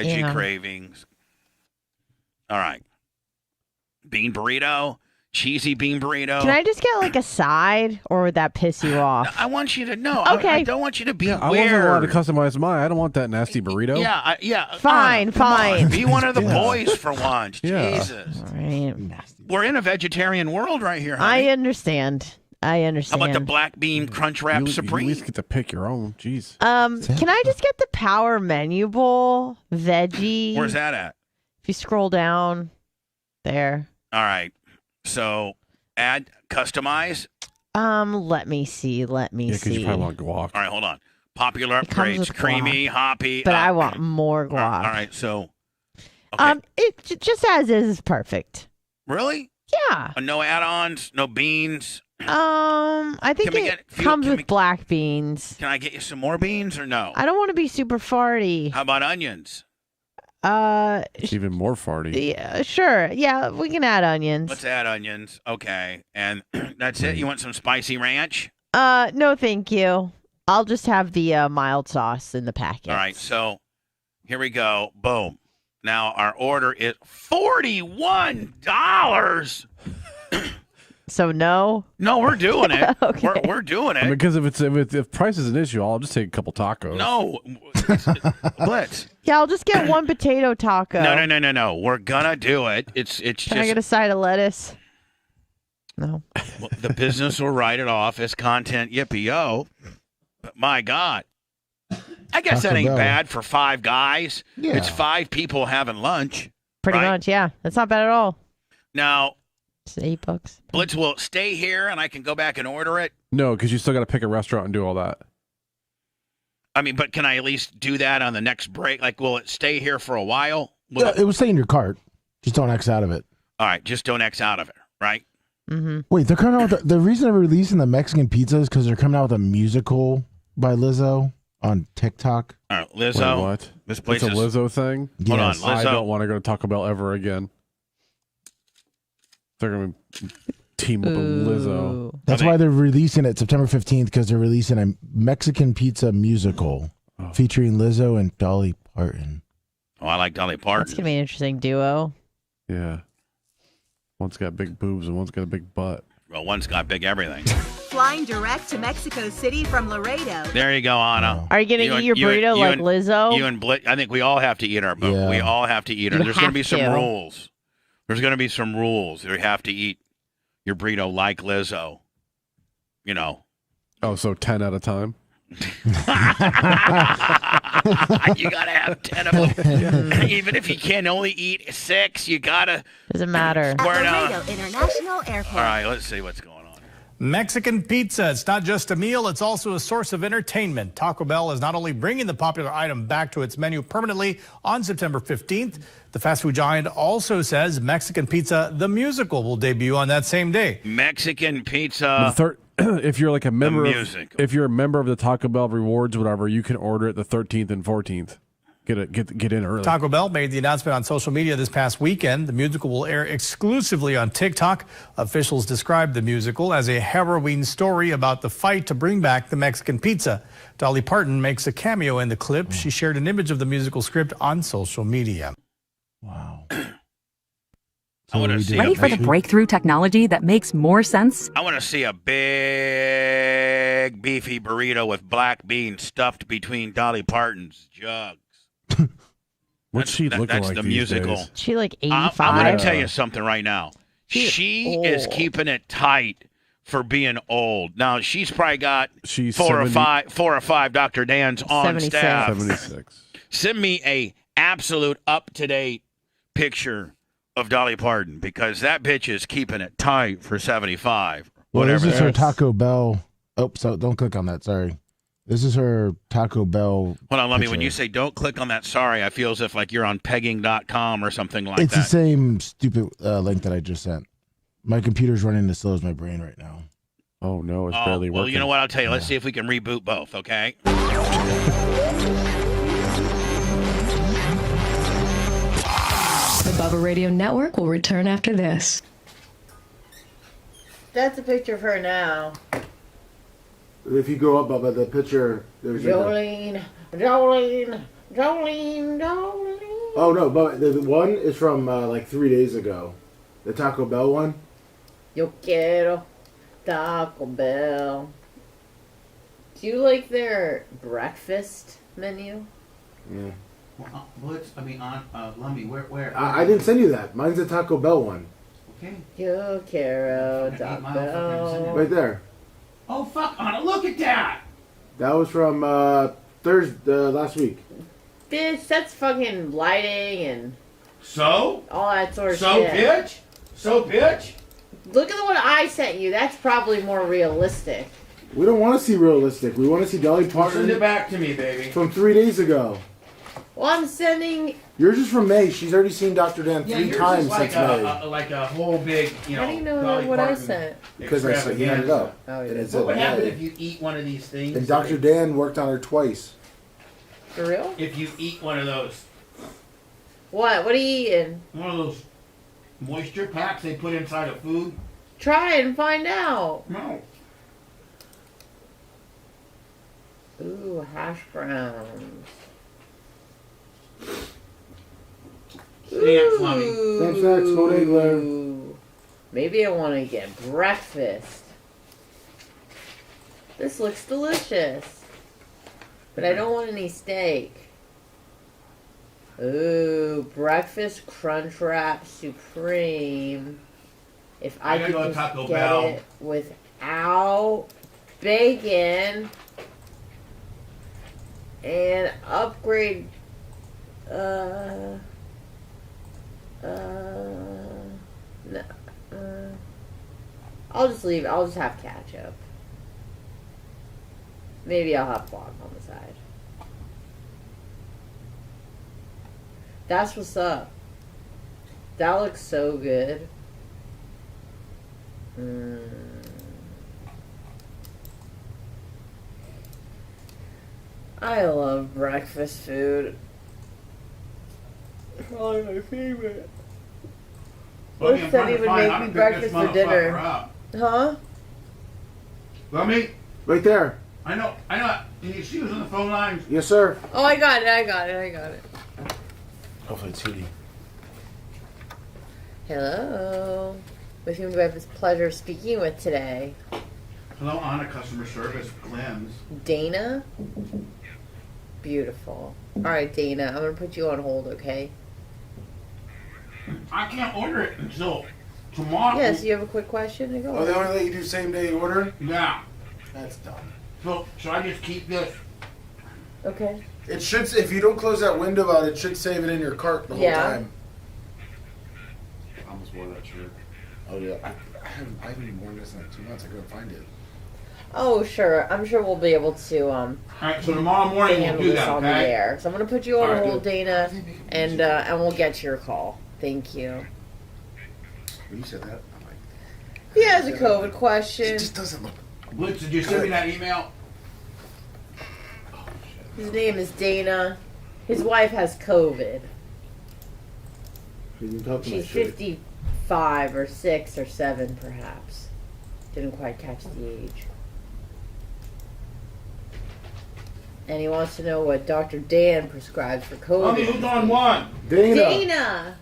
Yeah. cravings. All right. Bean burrito, cheesy bean burrito. Can I just get like a side, or would that piss you off? I want you to know. Okay. I don't want you to be weird. I wasn't allowed to customize mine. I don't want that nasty burrito. Yeah. Fine, come on. fine. Be one of the boys for once. Yeah. Jesus. All right. We're in a vegetarian world right here, honey. I understand. How about the black bean crunch wrap You supreme? at least get to pick your own. Jeez. Can I just get the Power Menu Bowl veggie? Where's that at? If you scroll down there. All right. So add, customize. Let me see. Yeah, because you probably want guac. All right, hold on. Popular It comes upgrades, with creamy, guac. hoppy. But I want more guac. All right, so. Okay. Just as is perfect. Really? Yeah. No add-ons, no beans. I think Can we it comes with black beans. Can I get you some more beans or no? I don't want to be super farty. How about onions? It's even more farty. Yeah, sure. Yeah, we can add onions. Let's add onions. Okay. And that's it? You want some spicy ranch? No, thank you. I'll just have the mild sauce in the packet. All right. So here we go. Boom. Now our order is $41. So no? No, we're doing it. Okay. We're doing it. I mean, because if price is an issue, I'll just take a couple tacos. No. Blitz. Yeah, I'll just get one potato taco. No. We're gonna do it. It's Can just I get a side of lettuce? No. well, the business will write it off as content. Yippee-yo. But my God. I guess that ain't bad for 5 guys. Yeah. It's 5 people having lunch. Pretty right? much, yeah. That's not bad at all. Now, It's $8. Blitz will stay here and I can go back and order it. No, because you still got to pick a restaurant and do all that. I mean, but can I at least do that on the next break? Like, will it stay here for a while? Yeah, it will stay in your cart. Just don't X out of it. All right, just don't X out of it, right? Mm-hmm. Wait, they're coming out with the reason they're releasing the Mexican pizza is because they're coming out with a musical by Lizzo on TikTok. All right, Lizzo. Wait, what? This place It's a is... Lizzo thing? Hold on, Yes. I Lizzo. don't want to go to Taco Bell ever again. They're going to team up with Lizzo. That's why they're releasing it September 15th because they're releasing a Mexican pizza musical featuring Lizzo and Dolly Parton. Oh, I like Dolly Parton. It's going to be an interesting duo. Yeah. One's got big boobs and one's got a big butt. Well, one's got big everything. Flying direct to Mexico City from Laredo. There you go, Anna. Are you going to eat your burrito like Lizzo? You and Blitz. I think we all have to eat our burrito. Yeah. We all have to eat it. You There's going to be have some to. rules. There's going to be some rules. You have to eat your burrito like Lizzo. You know. Oh, so 10 at a time? You got to have 10 of them. Even if you can only eat 6, you got to. Doesn't matter. At Laredo International Airport. All right, let's see what's going on. Mexican pizza. It's not just a meal, it's also a source of entertainment. Taco Bell is not only bringing the popular item back to its menu permanently on September 15th, the fast food giant also says Mexican Pizza, the musical, will debut on that same day. Mexican pizza. If you're like a member music. if you're a member of the Taco Bell rewards, whatever, you can order it the 13th and 14th. Get in early. Taco Bell made the announcement on social media this past weekend. The musical will air exclusively on TikTok. Officials described the musical as a harrowing story about the fight to bring back the Mexican pizza. Dolly Parton makes a cameo in the clip. She shared an image of the musical script on social media. Wow. So wanna we see did Ready it for the next week. breakthrough technology that makes more sense? I want to see a big, beefy burrito with black beans stuffed between Dolly Parton's jugs. What's she looking That's like the these musical. days? She like I'm 85. going to tell you something right now. She is old. keeping it tight for being old. Now she's probably got She's four 70 or five Dr. Dan's on 76. staff. 76. Send me a absolute up to date picture of Dolly Parton because that bitch is keeping it tight for 75. Well, Whatever. this is her that is. Taco Bell. Oh, so don't click on that. Sorry. This is her Taco Bell. Hold on, let me. picture. When you say don't click on that, sorry, I feel as if like you're on pegging.com or something like It's that. the same stupid link that I just sent. My computer's running as slow as my brain right now. Oh no, it's Oh, barely well, working. you know what? I'll tell you. Let's see if we can reboot both, okay? The Bubba Radio Network will return after this. That's a picture of her now. If you go up, Bubba, the picture. There's Jolene, Jolene, Jolene, Jolene. Oh no, but the one is from like 3 days ago. The Taco Bell one. Yo quiero Taco Bell. Do you like their breakfast menu? Yeah. What's Lumby? Where? I didn't send you that. Mine's the Taco Bell one. Okay. Yo quiero Taco Bell. Right there. Oh fuck, Anna! Look at that. That was from Thursday last week. Bitch, that's fucking lighting and So? all that sort of So, shit. bitch? So, bitch? Look at the one I sent you. That's probably more realistic. We don't want to see realistic. We want to see Dolly Parton. Send it back to me, baby. From 3 days ago. Well, I'm sending. Yours is from May. She's already seen Dr. Dan three times like since May. like a whole big, How do you know Dolly what I Parton sent? Because I said he had it up. Oh, And yeah. it said What would happen May. if you eat one of these things? And Dr. Dan worked on her twice. For real? If you eat one of those, What? What are you eating? one of those moisture packs they put inside of food. Try it and find out. No. Ooh, hash browns. Stamps, Lummy. Stamps next, Gold Angler. Ooh. Maybe I want to get breakfast. This looks delicious. But I don't want any steak. Ooh, breakfast crunch wrap supreme. If I I gotta could go to just Taco get Bell. it without bacon and upgrade no, I'll just leave. I'll just have ketchup. Maybe I'll have guac on the side. That's what's up. That looks so good. I love breakfast food. Probably my favorite. Lummy, I'm What trying said he to would find make how me to pick breakfast this for motherfucker dinner? up. Huh? Lummy, Right there. I know. Can you see who's on the phone lines? Yes, sir. Oh, I got it. Hopefully it's Hootie. Hello. With whom do I have this pleasure speaking with today? Hello, Anna, customer service, Clem's. Dana? Beautiful. Alright, Dana, I'm gonna put you on hold, okay? I can't order it until tomorrow. Yes, you have a quick question to go? Oh, they only let you do same day order? Yeah. That's dumb. So, should I just keep this? Okay. It should, if you don't close that window out, it should save it in your cart the whole time. I almost wore that shirt. Oh, yeah. I haven't worn this in like 2 months. I couldn't find it. Oh, sure. I'm sure we'll be able to Alright, so tomorrow morning we'll handle do this that, on the okay? air. So I'm gonna put you on Alright. hold, Dana, and we'll get to your call. Thank you. When you said that, I'm like, He has a COVID question. it just doesn't look. Blitz, did you send me that email? His name is Dana. His wife has COVID. You didn't talk to my She's shirt. 55 or 6 or 7, perhaps. Didn't quite catch the age. And he wants to know what Dr. Dan prescribes for COVID. Lummy, who's on one? Dana. Dana!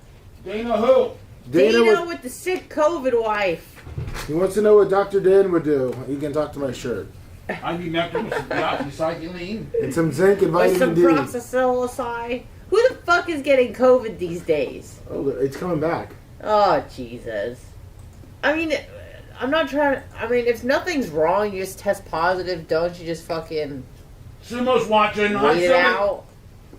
Dana who? Dana with the sick COVID wife. He wants to know what Dr. Dan would do. He can talk to my shirt. I'd be nectar with some doxycycline. And some zinc and With some vitamin D. proxycillicide. Who the fuck is getting COVID these days? Oh, it's coming back. Oh, Jesus. I mean, I'm not trying to... I mean, if nothing's wrong, you just test positive. Don't you just fucking... Sumo's watching. Wait it out.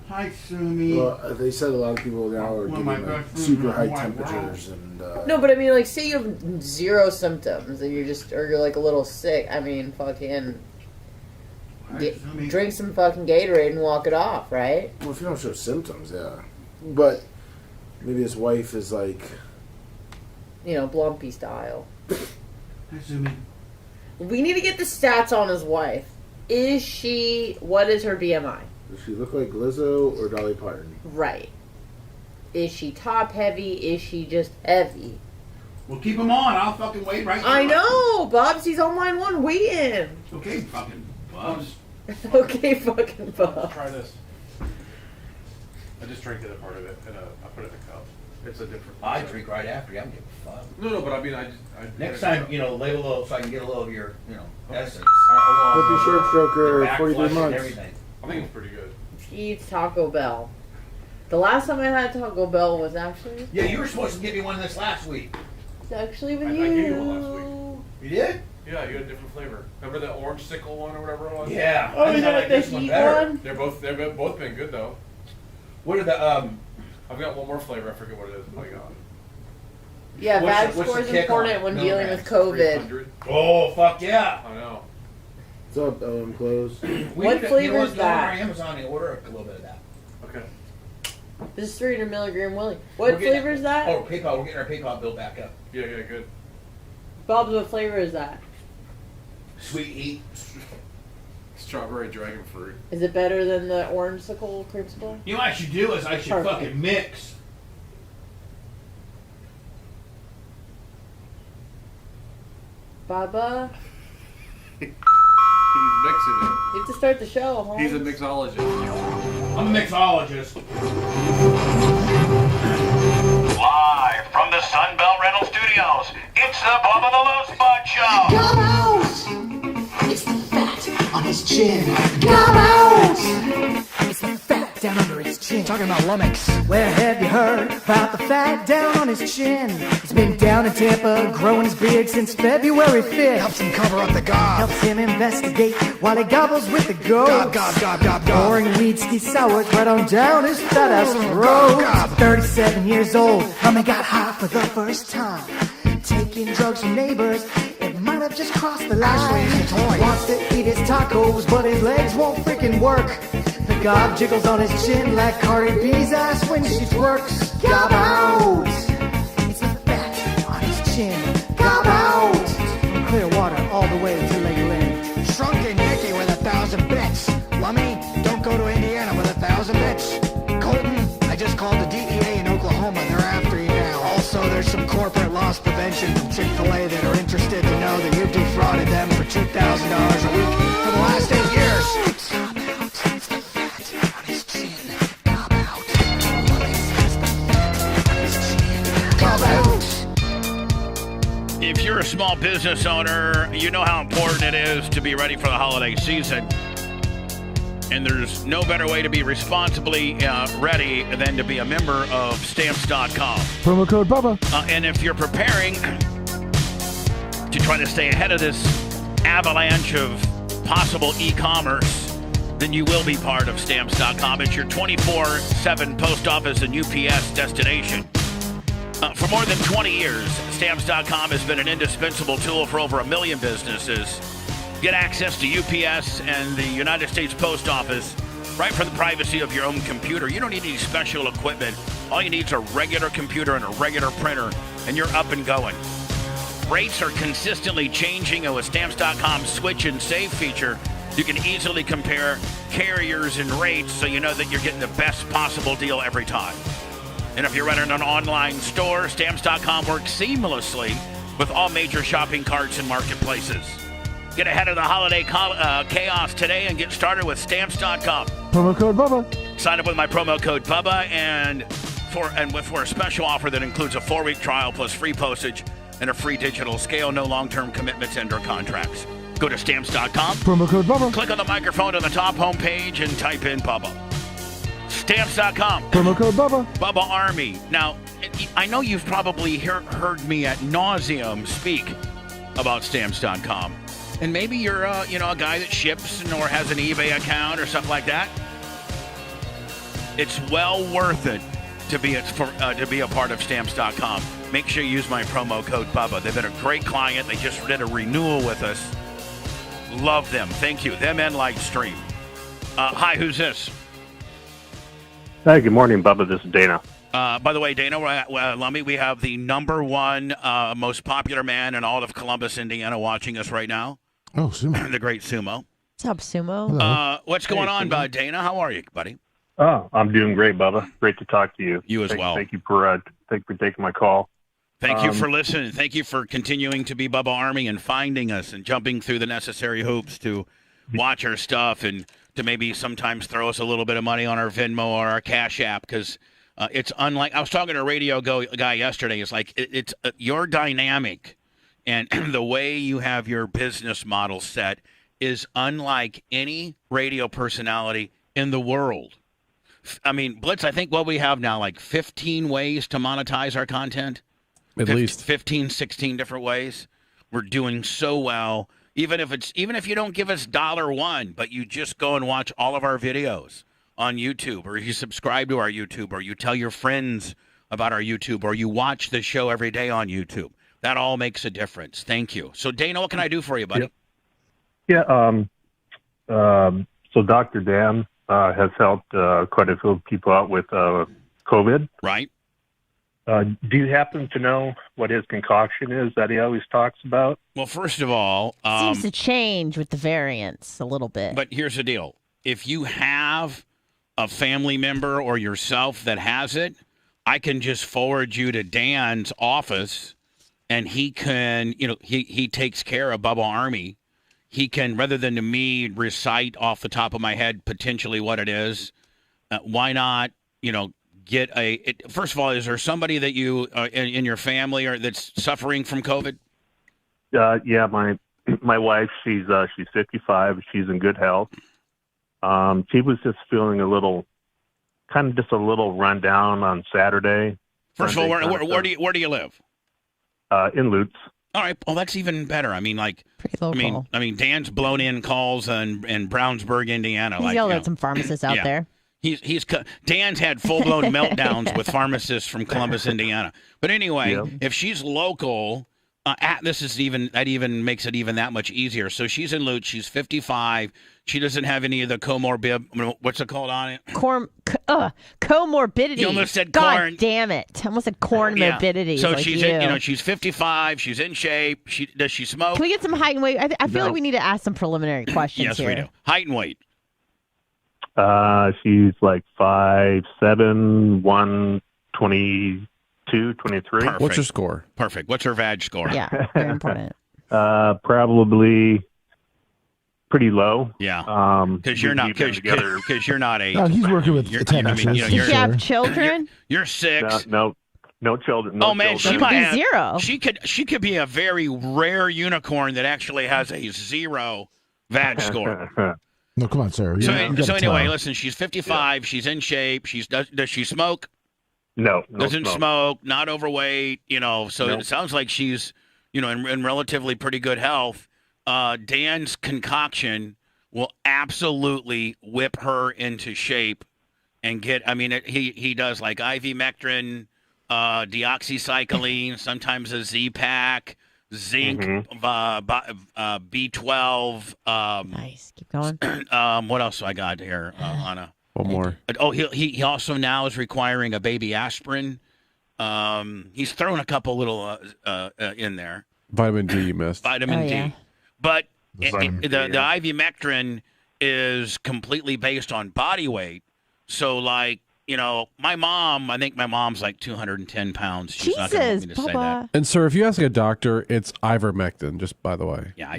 Hi, Sumi. Well, they said a lot of people now are getting like super high temperatures and. No, but I mean, like, say you have zero symptoms and you're like a little sick. I mean, fucking drink some fucking Gatorade and walk it off, right? Well, if you don't show symptoms, yeah. But maybe his wife is like, Blumpy style. Hi, Sumi. We need to get the stats on his wife. What is her BMI? Does she look like Lizzo or Dolly Parton? Right. Is she top heavy? Is she just heavy? Well, keep him on. I'll fucking wait right I know, Bubs. He's on line one waiting. Okay, fucking Bubs. Okay, fucking Bubs. Try this. I just drank the other part of it, and I put it in a cup. It's a different. I drink right after you. I don't give a fuck. No, but I mean, Next time, label a little so I can get a little of your, essence. Happy short stroker, Back 43 flush and months. everything. I think it's pretty good. He eats Taco Bell. The last time I had Taco Bell was actually... Yeah, you were supposed to give me one of this last week. It's actually with I you. gave you one last week. You did? Yeah, you had a different flavor. Remember the orange sickle one or whatever it was? Yeah. Oh, is that the heat one? They've both been good though. What are the I've got one more flavor. I forget what it is. Oh my god. Yeah, bad what's score is the kick important on when dealing with milligrams? COVID. 300. Oh, fuck yeah. I know. What's up, Close? What flavor is that? On Amazon and order a little bit of that. Okay. This is 300 milligram Willie. What flavor is that? Oh, PayPal. We're getting our PayPal bill back up. Yeah, good. Bob's, what flavor is that? Sweet heat. Strawberry dragon fruit. Is it better than the orange sickle creamsicle? You know what I should do is I should Perfect. fucking mix. Bubba, He's mixing it. you have to start the show, huh? He's a mixologist. I'm a mixologist. Live from the Sunbelt Rental Studios, it's the Bubba the Love Spot Show. Come out! It's the fat on his chin. Come out! It's the fat down under his chin. Talking about lummox. Where have you heard about the fat down on his chin? He's been down in Tampa, growing his beard since February 5th. Helps him cover up the gob. Helps him investigate while he gobbles with the goat. Gob. Pouring weed ski sours right on down his fat ass throat. 37 years old, Mummy got high for the first time. Taking drugs from neighbors, it might have just crossed the line. Wants to eat his tacos, but his legs won't freaking work. The gob jiggles on his chin like Cardi B's ass when she twerks. Gob out! It's the fat on his chin. Gob out! From Clearwater all the way to Lakeland. Shrunken Nicky with 1,000 bits. Lummy, don't go to Indiana with 1,000 bits. Colton, I just called the DEA in Oklahoma. They're after you now. Also, there's some corporate loss prevention from Chick-fil-A that are interested to know that you've defrauded them for $2,000 a week for the last 8 years. If you're a small business owner, you know how important it is to be ready for the holiday season. And there's no better way to be responsibly ready than to be a member of Stamps.com. Promo code Bubba. And if you're preparing to try to stay ahead of this avalanche of possible e-commerce, then you will be part of Stamps.com. It's your 24/7 post office and UPS destination. For more than 20 years, Stamps.com has been an indispensable tool for over 1 million businesses. Get access to UPS and the United States Post Office right from the privacy of your own computer. You don't need any special equipment. All you need is a regular computer and a regular printer, and you're up and going. Rates are consistently changing, and with Stamps.com's Switch and Save feature, you can easily compare carriers and rates so you know that you're getting the best possible deal every time. And if you're running an online store, Stamps.com works seamlessly with all major shopping carts and marketplaces. Get ahead of the holiday chaos today and get started with Stamps.com. Promo code Bubba. Sign up with my promo code Bubba, and for a special offer that includes a 4-week trial plus free postage and a free digital scale. No long-term commitments and/or contracts. Go to Stamps.com. Promo code Bubba. Click on the microphone on the top homepage and type in Bubba. Stamps.com. Promo code Bubba. Bubba Army. Now, I know you've probably heard me at nauseum speak about Stamps.com. And maybe you're a guy that ships or has an eBay account or stuff like that. It's well worth it to be a part of Stamps.com. Make sure you use my promo code Bubba. They've been a great client. They just did a renewal with us. Love them. Thank you. Them and Lightstream. Hi, who's this? Hi, good morning, Bubba. This is Dana. By the way, Dana Lummy, we have the number one most popular man in all of Columbus, Indiana, watching us right now. Oh, Sumo. The great Sumo. What's up, Sumo? What's going on, Dana? How are you, buddy? Oh, I'm doing great, Bubba. Great to talk to you. You as well. Thank you for taking my call. Thank you for listening. Thank you for continuing to be Bubba Army and finding us and jumping through the necessary hoops to watch our stuff and to maybe sometimes throw us a little bit of money on our Venmo or our Cash App, because it's unlike. I was talking to a radio guy yesterday. It's like it's your dynamic and the way you have your business model set is unlike any radio personality in the world. I mean, Blitz, I think what we have now, like 15 ways to monetize our content. At least 15, 16 different ways. We're doing so well. Even if you don't give us $1, but you just go and watch all of our videos on YouTube, or you subscribe to our YouTube, or you tell your friends about our YouTube, or you watch the show every day on YouTube. That all makes a difference. Thank you. So, Dana, what can I do for you, buddy? Yeah. So Dr. Dan has helped quite a few people out with COVID. Right. Do you happen to know what his concoction is that he always talks about? Well, first of all, Seems to change with the variants a little bit. But here's the deal. If you have a family member or yourself that has it, I can just forward you to Dan's office, and he can, he takes care of Bubba Army. He can, rather than to me recite off the top of my head potentially what it is, why not, get first of all, is there somebody that you in your family or that's suffering from COVID? Yeah, my wife, she's 55. She's in good health. She was just feeling a little run down on Saturday. First of all, where do you live? In Lutz. All right. Well, that's even better. I mean, pretty local. I mean, Dan's blown in calls in Brownsburg, Indiana. He's yelled at some pharmacists out there. Dan's had full-blown meltdowns with pharmacists from Columbus, Indiana. But anyway, if she's local, that even makes it even that much easier. So she's in Lutz. She's 55. She doesn't have any of the what's it called on it? Comorbidity. You almost said God corn. Damn it! I almost said corn morbidity. So like she's she's 55. She's in shape. Does she smoke? Can we get some height and weight? I feel like we need to ask some preliminary questions yes, here. we do. Height and weight. She's like 5'7", 122, 23. Perfect. What's your score? Perfect. What's her vag score? Yeah, very important. Probably pretty low. Yeah. Because you're not. Because you're not a. No, he's working with Does she have children? You're 6. No children. No man, children. she might have 0. She could be a very rare unicorn that actually has a 0 vag score. No, come on, sir. So anyway, listen, she's 55. Yeah. She's in shape. Does she smoke? No. Doesn't smoke. Not overweight. So it sounds like she's, in relatively pretty good health. Dan's concoction will absolutely whip her into shape and get. I mean, he does like ivermectin, deoxycycline, sometimes a Z-Pack. Zinc, B12. Nice. Keep going. What else do I got here, Anna? One more. Oh, he also now is requiring a baby aspirin. He's thrown a couple little in there. Vitamin D you missed. Vitamin D. Yeah. But the ivermectin is completely based on body weight. So, like, my mom, I think my mom's like 210 pounds. She's not going to want me to say that. And, sir, if you ask a doctor, it's ivermectin, just by the way. Yeah,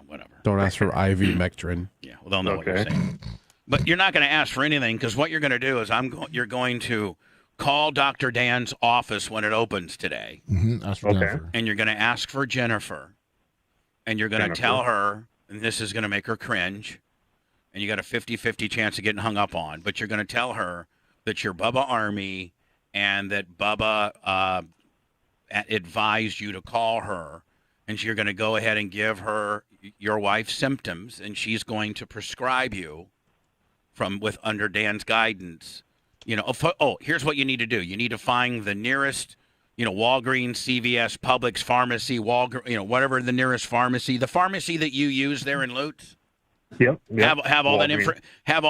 whatever. Don't ask for ivermectin. Yeah, well, they'll know what you're saying. But you're not going to ask for anything because what you're going to do is you're going to call Dr. Dan's office when it opens today. Ask for Jennifer. And you're going to ask for Jennifer. And you're going to tell her, and this is going to make her cringe, and you got a 50-50 chance of getting hung up on, but you're going to tell her that you're Bubba Army and that Bubba advised you to call her, and you're going to go ahead and give her your wife's symptoms, and she's going to prescribe you with under Dan's guidance. Here's what you need to do. You need to find the nearest, Walgreens, CVS, Publix, pharmacy, whatever the nearest pharmacy, the pharmacy that you use there in Lutz. Yep. Have all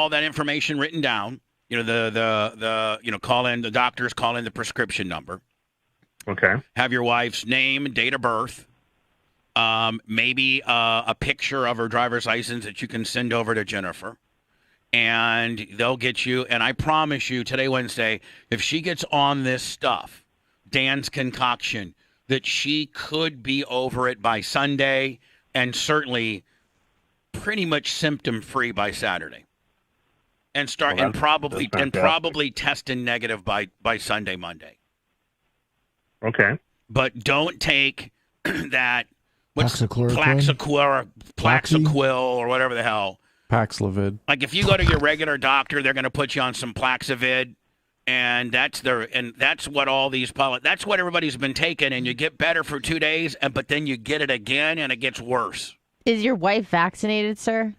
that information written down. Call in the doctors, call in the prescription number. Okay. Have your wife's name, date of birth, maybe a picture of her driver's license that you can send over to Jennifer. And they'll get you, and I promise you, today, Wednesday, if she gets on this stuff, Dan's concoction, that she could be over it by Sunday and certainly pretty much symptom-free by Saturday. And probably testing negative by Sunday, Monday. Okay. But don't take that Plaxicloroquine? Plaxicil or whatever the hell. Paxlovid. Like if you go to your regular doctor, they're going to put you on some Plaxovid, and that's what all these that's what everybody's been taking, and you get better for 2 days, but then you get it again, and it gets worse. Is your wife vaccinated, sir?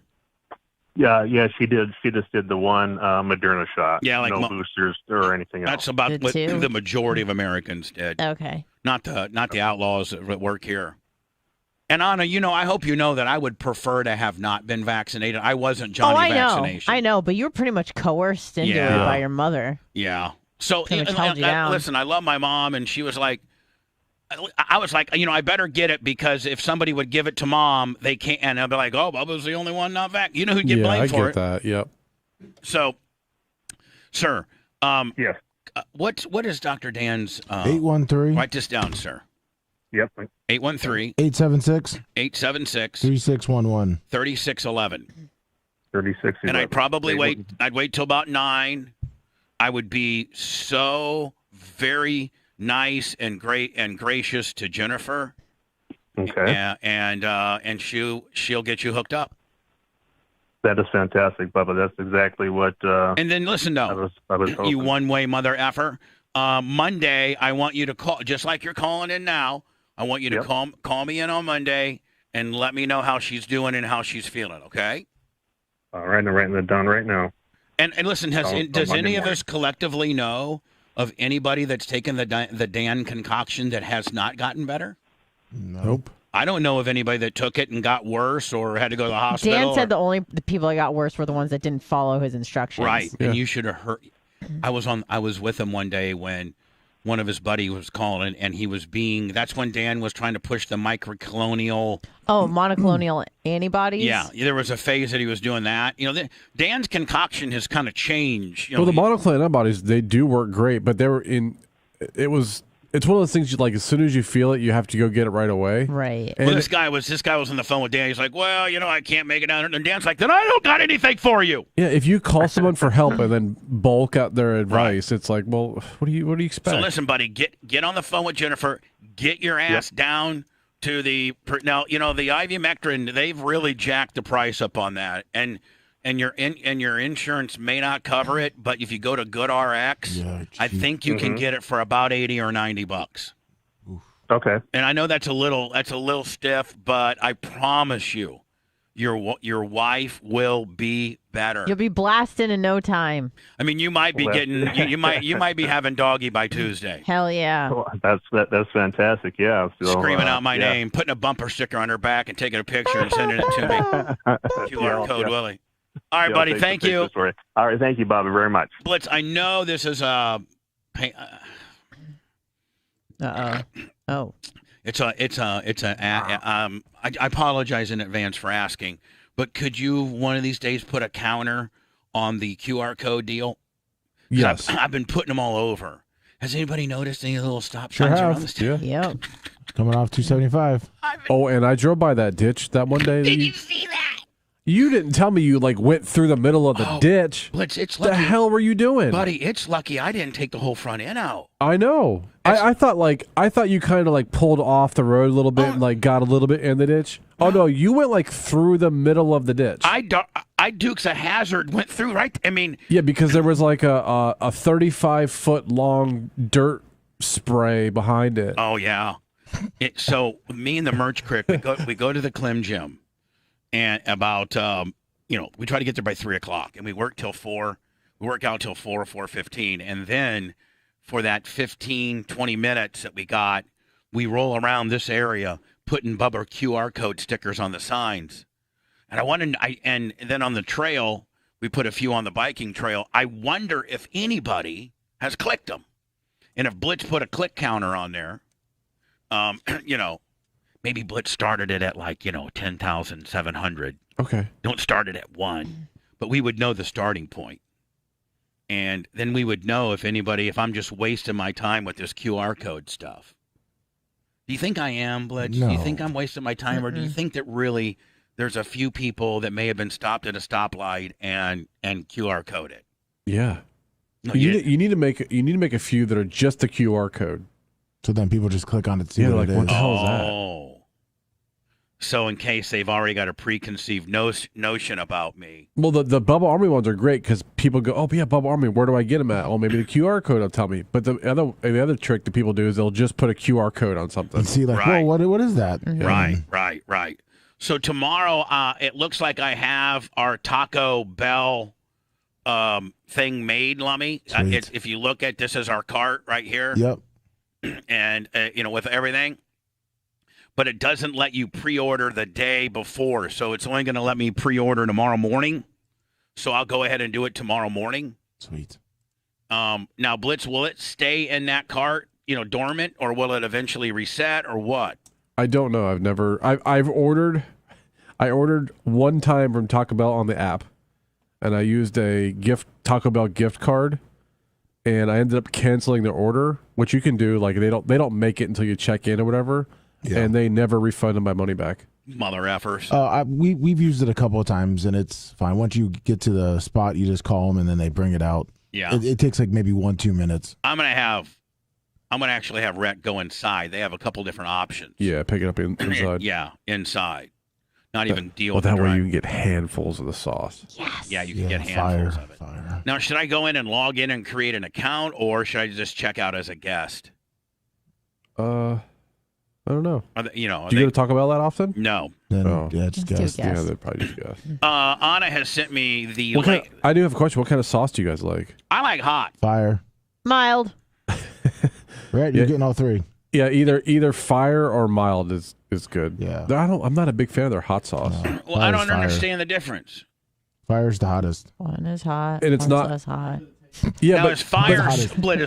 Yeah, she did. She just did the one Moderna shot. Yeah, like no boosters or anything else. That's about what the majority of Americans did. Okay. Not the outlaws that work here. And Anna, I hope you know that I would prefer to have not been vaccinated. I wasn't Johnny vaccination. I know, but you were pretty much coerced into it by your mother. Yeah. So down. Listen, I love my mom, and she was like, I was like, I better get it because if somebody would give it to Mom, they can't, and they'll be like, oh, Bubba's the only one not vaccinated. You know who'd get blamed for it? Yeah, I get that. Yep. So, sir, yes. What is Dr. Dan's 813? Write this down, sir. Yep. 813-876 3611 3611. 36. And I'd probably wait. I'd wait till about 9. I would be so very nice and great and gracious to Jennifer. Okay. And she'll get you hooked up. That is fantastic, Bubba. That's exactly what. And then listen, though, I was hoping. You one-way mother effer. Monday, I want you to call, just like you're calling in now. I want you to call me in on Monday and let me know how she's doing and how she's feeling. Okay. All right, I'm writing that down right now. And listen, does any of us collectively know of anybody that's taken the Dan concoction that has not gotten better? Nope. I don't know of anybody that took it and got worse or had to go to the hospital. Dan said the people that got worse were the ones that didn't follow his instructions. Right, yeah. And you should have heard. I was with him one day when one of his buddies was calling, and he was that's when Dan was trying to push the monoclonal antibodies. Yeah, there was a phase that he was doing that. Dan's concoction has kind of changed. The monoclonal antibodies, they do work great, but it's one of those things as soon as you feel it, you have to go get it right away. Right. And this guy was on the phone with Dan. He's like, well, I can't make it down. And Dan's like, then I don't got anything for you. Yeah, if you call someone for help and then bulk out their advice, it's like, well, what do you expect? So listen, buddy, get on the phone with Jennifer. Get your ass down to the now. The ivermectin, they've really jacked the price up on that, and your insurance may not cover it, but if you go to GoodRx, I think you can get it for about $80 or $90. Okay. And I know that's a little stiff, but I promise you, your wife will be better. You'll be blasting in no time. I mean, you might be you might be having doggy by Tuesday. Hell yeah. Oh, that's fantastic. Yeah. So, screaming out my name, putting a bumper sticker on her back, and taking a picture and sending it to me. QR code, Willie. All right, buddy. Thank you. All right, thank you, Bobby, very much. Blitz, I know this is a. Oh. I apologize in advance for asking, but could you one of these days put a counter on the QR code deal? Yes. I've been putting them all over. Has anybody noticed any little stop Sure signs have. around this? Yeah. Yep. Coming off 275. Oh, and I drove by that ditch that one day. Did you see that? You didn't tell me you like went through the middle of the ditch. Blitz, it's the lucky. hell were you doing, buddy? It's lucky I didn't take the whole front end out. I know. I thought you kind of like pulled off the road a little bit and like got a little bit in the ditch. Oh no, you went like through the middle of the ditch. I Dukes a hazard went through right. I mean, yeah, because there was like a 35-foot long dirt spray behind it. Oh yeah. So me and the Merch Crick, we go to the Clem Gym, and about we try to get there by 3:00, and we work till 4. We work out till 4:15, and then for that 15-20 minutes that we got, we roll around this area putting Bubba QR code stickers on the signs. And and then on the trail, we put a few on the biking trail. I wonder if anybody has clicked them, and if Blitz put a click counter on there. Maybe Blitz started it at 10,700. Okay. Don't start it at 1, but we would know the starting point. And then we would know if I'm just wasting my time with this QR code stuff. Do you think I am, Blitz? No. Do you think I'm wasting my time, or do you think that really there's a few people that may have been stopped at a stoplight and QR coded? Yeah. No, you need to make a few that are just the QR code. So then people just click on it to see what it is. What the hell is that? Oh. So in case they've already got a preconceived notion about me. Well, the Bubba Army ones are great because people go, oh, yeah, Bubba Army, where do I get them at? Oh, maybe the QR code will tell me. But the other trick that people do is they'll just put a QR code on something. And see, whoa, what is that? Right. So tomorrow, it looks like I have our Taco Bell thing made, Lummy. If you look at this as our cart right here. Yep. And, with everything. But it doesn't let you pre-order the day before. So it's only going to let me pre-order tomorrow morning. So I'll go ahead and do it tomorrow morning. Sweet. Now, Blitz, will it stay in that cart, dormant, or will it eventually reset, or what? I don't know. I've ordered one time from Taco Bell on the app, and I used a Taco Bell gift card, and I ended up canceling the order, which you can do. Like they don't make it until you check in or whatever. Yeah. And they never refunded my money back. Mother effers. We've used it a couple of times, and it's fine. Once you get to the spot, you just call them, and then they bring it out. Yeah. It takes like maybe 1-2 minutes. I'm gonna actually have Rhett go inside. They have a couple different options. Yeah, pick it up inside. Yeah, inside. Not even deal with the that way you can get handfuls of the sauce. Yes. Yeah, you can get handfuls of it. Now, should I go in and log in and create an account, or should I just check out as a guest? I don't know. Do you go to Taco Bell that often? No. Yeah, just guess. Yeah, they're probably just guess. Anna has sent me the link. I do have a question. What kind of sauce do you guys like? I like hot. Fire. Mild. Right, you're getting all three. Yeah, either fire or mild is good. Yeah. I'm not a big fan of their hot sauce. No. Well, I don't understand the difference. Fire's the hottest. One is hot. And it's one's not less hot. Yeah, now, is fire split?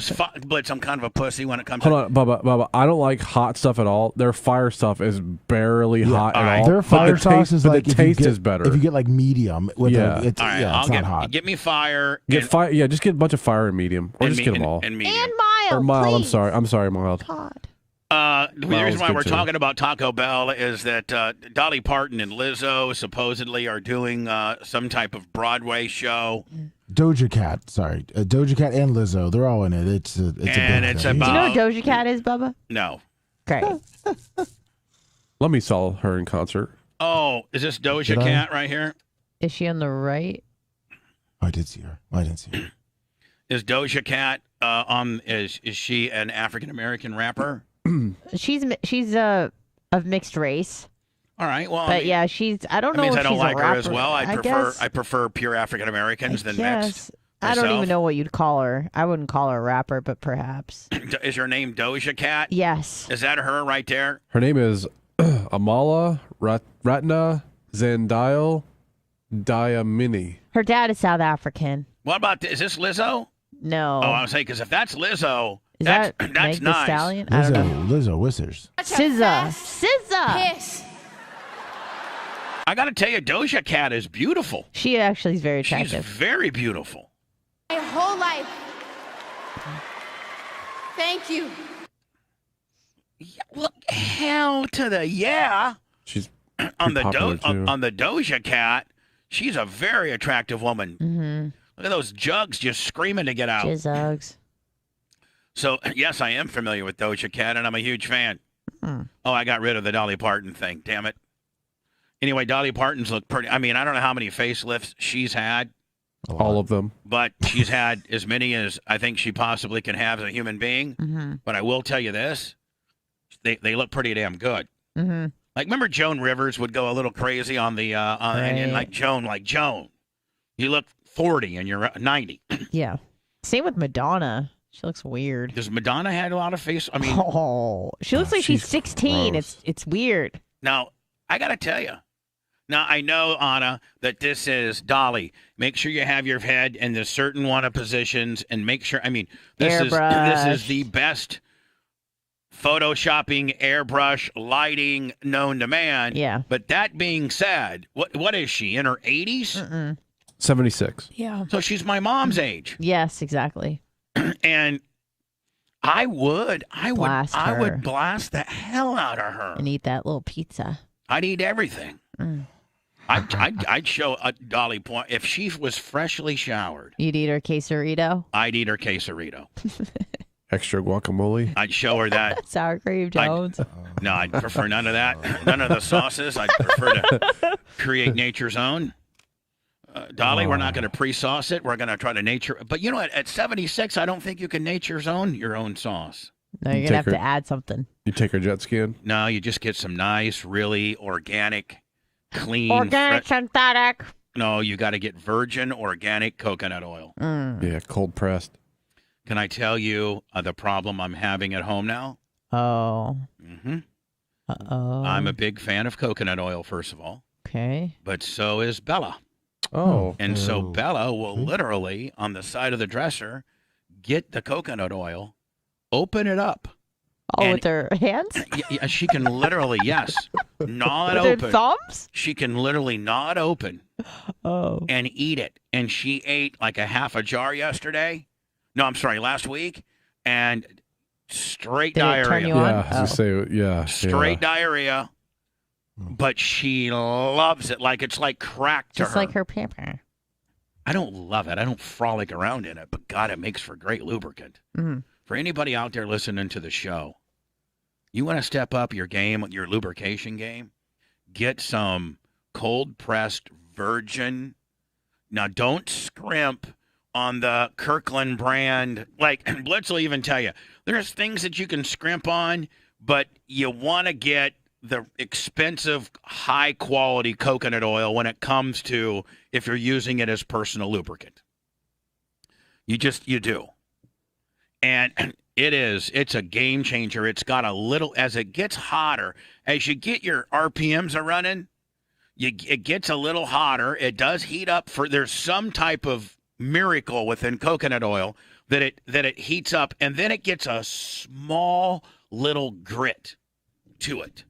Blitz, I'm kind of a pussy when it comes to... Hold on, Bubba. I don't like hot stuff at all. Their fire stuff is barely hot at all. Their fire sauce is like the taste is better. If you get like medium, it's not hot. Get me fire. Fire. Yeah, just get a bunch of fire and medium, or just get them all. And medium. And mild. Or mild. Please. I'm sorry, mild. God. The reason why we're talking about Taco Bell is that Dolly Parton and Lizzo supposedly are doing some type of Broadway show. Doja Cat, Doja Cat and Lizzo, they're all in it. It's a big thing. Do you know what Doja Cat is, Bubba? No. Great. Let me saw her in concert. Oh, is this Doja Cat right here? Is she on the right? I did see her. I didn't see her. Is Doja Cat is she an African American rapper? She's of mixed race. All right. Well, but yeah, she's. I don't know. Means if I don't she's like a her rapper. as well. I prefer pure African Americans than mixed. I don't even know what you'd call her. I wouldn't call her a rapper, but perhaps. Is her name Doja Cat? Yes. Is that her right there? Her name is Amala Ratna Zendile Diamini. Her dad is South African. What about is this Lizzo? No. Oh, I was saying because if that's Lizzo, that's Meg nice. The Stallion? I don't know. Lizzo Whisters. SZA. Piss. I got to tell you, Doja Cat is beautiful. She actually is very attractive. She's very beautiful. My whole life. Thank you. Yeah, well, hell to the yeah. She's on the Doja Cat. She's a very attractive woman. Mm-hmm. Look at those jugs just screaming to get out. Jizzugs. So, yes, I am familiar with Doja Cat, and I'm a huge fan. Oh, I got rid of the Dolly Parton thing. Damn it. Anyway, Dolly Parton's look pretty. I mean, I don't know how many facelifts she's had. All of them. But she's had as many as I think she possibly can have as a human being. Mm-hmm. But I will tell you this. They look pretty damn good. Mm-hmm. Like, remember Joan Rivers would go a little crazy on the, and like Joan. You look 40 and you're 90. Yeah. Same with Madonna. She looks weird. Does Madonna had a lot of face? I mean, she looks like she's 16. gross. It's weird. Now, I got to tell you. Now, I know, Anna, that this is Dolly. Make sure you have your head in the certain one of positions and make sure, I mean, this is the best photoshopping, airbrush, lighting known to man. Yeah. But that being said, what is she, in her 80s? 76. Yeah. So she's my mom's age. Yes, exactly. And I would Blast her. blast the hell out of her. And eat that little pizza. I'd eat everything. I'd show a Dolly point if she was freshly showered. You'd eat her quesarito? I'd eat her quesarito. Extra guacamole. I'd show her that. Sour cream Jones. No, I'd prefer none of that. None of the sauces. I'd prefer to create nature's own. Dolly, we're not going to pre-sauce it. We're going to try to nature. But you know, at 76, I don't think you can nature's own your own sauce. No, you're going to have to add something. You take her jet ski in? No, you just get some nice, really organic, clean. Organic synthetic. No, you got to get virgin organic coconut oil. Yeah, cold pressed. Can I tell you the problem I'm having at home now? Oh. Mm-hmm. Uh-oh. I'm a big fan of coconut oil, first of all. Okay. But so is Bella. Oh. And so Bella will literally, on the side of the dresser, get the coconut oil, open it up. Oh, with her hands? Yeah, she can literally, yes, gnaw it with open. Her thumbs? She can literally gnaw it open. Oh. And eat it. And she ate like a half a jar yesterday. No, I'm sorry, last week. And straight Did diarrhea. It turn you on? Yeah, I was gonna say, yeah. Straight diarrhea. But she loves it like it's like crack to Just her. like her pamper. I don't love it. I don't frolic around in it, but God, it makes for great lubricant. Mm-hmm. For anybody out there listening to the show, you want to step up your game, your lubrication game, get some cold-pressed virgin. Now, don't scrimp on the Kirkland brand. Like, Blitz will even tell you, there's things that you can scrimp on, but you want to get the expensive, high-quality coconut oil when it comes to if you're using it as personal lubricant. You do. And it's a game changer. It's got a little, as it gets hotter, as you get your RPMs are running, it gets a little hotter. It does heat up there's some type of miracle within coconut oil that it heats up, and then it gets a small little grit to it.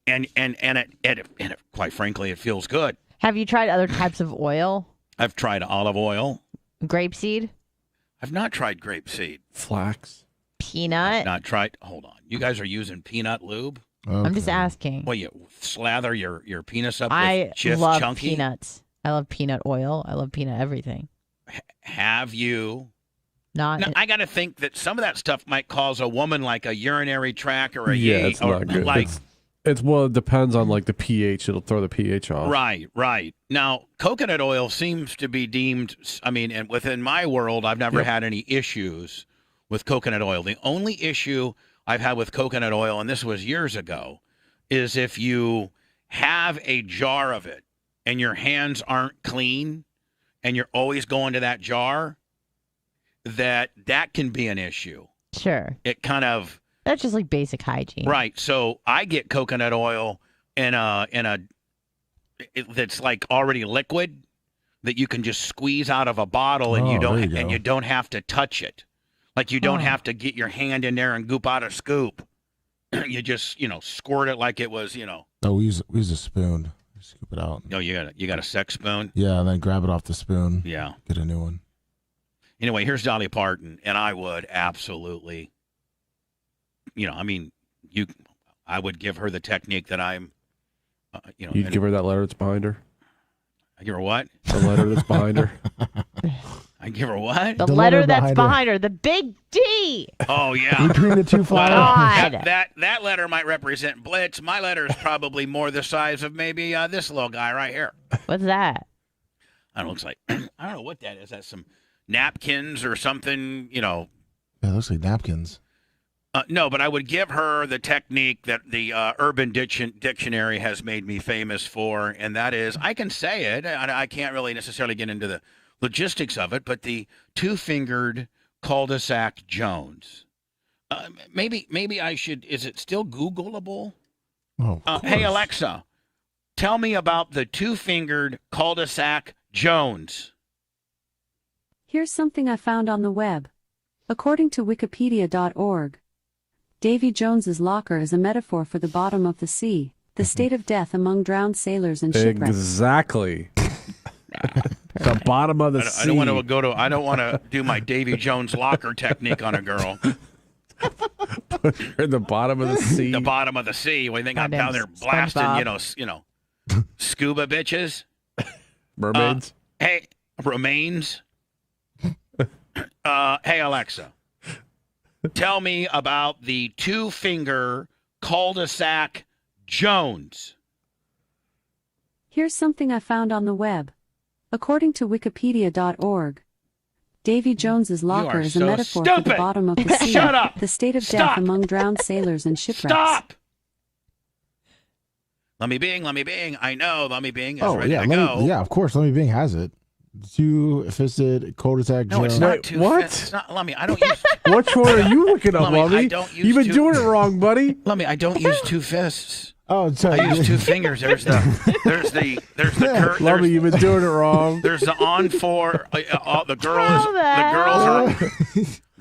And it, quite frankly, it feels good. Have you tried other types of oil? I've tried olive oil. Grapeseed? I've not tried grapeseed. Flax. Peanut? I've not tried. Hold on. You guys are using peanut lube? Okay. I'm just asking. Well, you slather your peanuts up I with love chunky? peanuts. I love peanut oil. I love peanut everything. Have you? Not. Now, I got to think that some of that stuff might cause a woman like a urinary tract or a it's not good. Like, it depends on like the pH. It'll throw the pH off. Right. Now, coconut oil seems to be deemed, I mean, and within my world, I've never had any issues with coconut oil. The only issue I've had with coconut oil, and this was years ago, is if you have a jar of it and your hands aren't clean and you're always going to that jar, that can be an issue. Sure. It kind of... That's just like basic hygiene. Right. So I get coconut oil that's like already liquid that you can just squeeze out of a bottle and you don't have to touch it. Like you don't have to get your hand in there and goop out a scoop. You just, squirt it like it was, No, we use a spoon. Scoop it out. No, you got a sex spoon? Yeah, and then grab it off the spoon. Yeah. Get a new one. Anyway, here's Dolly Parton, and I would absolutely, I would give her the technique that I'm, You'd give her that letter that's behind her? I give her what? The letter that's behind her. I give her what? The letter that's behind her. The big D. Oh, yeah. Between the two flowers. God. That letter might represent Blitz. My letter is probably more the size of maybe this little guy right here. What's that? I don't know, looks like, I don't know what that is. That's some napkins or something, you know. Yeah, it looks like napkins. No, but I would give her the technique that the Urban Dictionary has made me famous for, and that is, I can say it, and I can't really necessarily get into the logistics of it, but the two-fingered cul-de-sac Jones. Maybe I should, is it still Googleable? Oh, hey, Alexa, tell me about the two-fingered cul-de-sac Jones. Here's something I found on the web. According to Wikipedia.org, Davy Jones's locker is a metaphor for the bottom of the sea, the state of death among drowned sailors and shipwrecks. Exactly. The bottom of the sea. I don't want to do my Davy Jones locker technique on a girl. Put her in the bottom of the sea. The bottom of the sea. What do you think I'm down there blasting, you know, scuba bitches? Mermaids? Hey, remains. Hey, Alexa, tell me about the two-finger cul-de-sac Jones. Here's something I found on the web. According to Wikipedia.org, Davy Jones's locker is a so metaphor for the stupid. bottom of the sea, Shut up. the state of Stop. death among drowned sailors and shipwrecks. Stop! Let me Bing. I know Let me Bing is ready yeah, to go. yeah, of course. Let me Bing has it. Two-fisted cul-de-sac No, Jones. it's not two. what? It's not. Let me. I don't use. Which one are you looking up, Lummi, I Lummy? don't use You've been two- doing it wrong, buddy. Let me. I don't use two fists. Oh, sorry. I use two fingers. There's the Lummy, you've been doing it wrong. There's the on four. The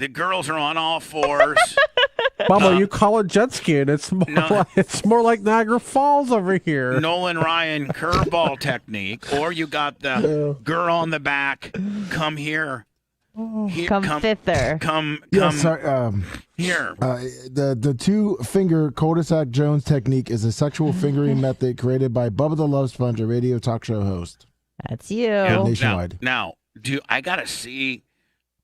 girls are on all fours. Bubba, you call it jet skiing. It's more like Niagara Falls over here. Nolan Ryan curveball technique, or you got the girl on the back. Come here. Come thither. Come. Yeah, sorry. Here. The two-finger cul-de-sac Jones technique is a sexual fingering method created by Bubba the Love Sponge, a radio talk show host. That's you. Nationwide. Now, I gotta see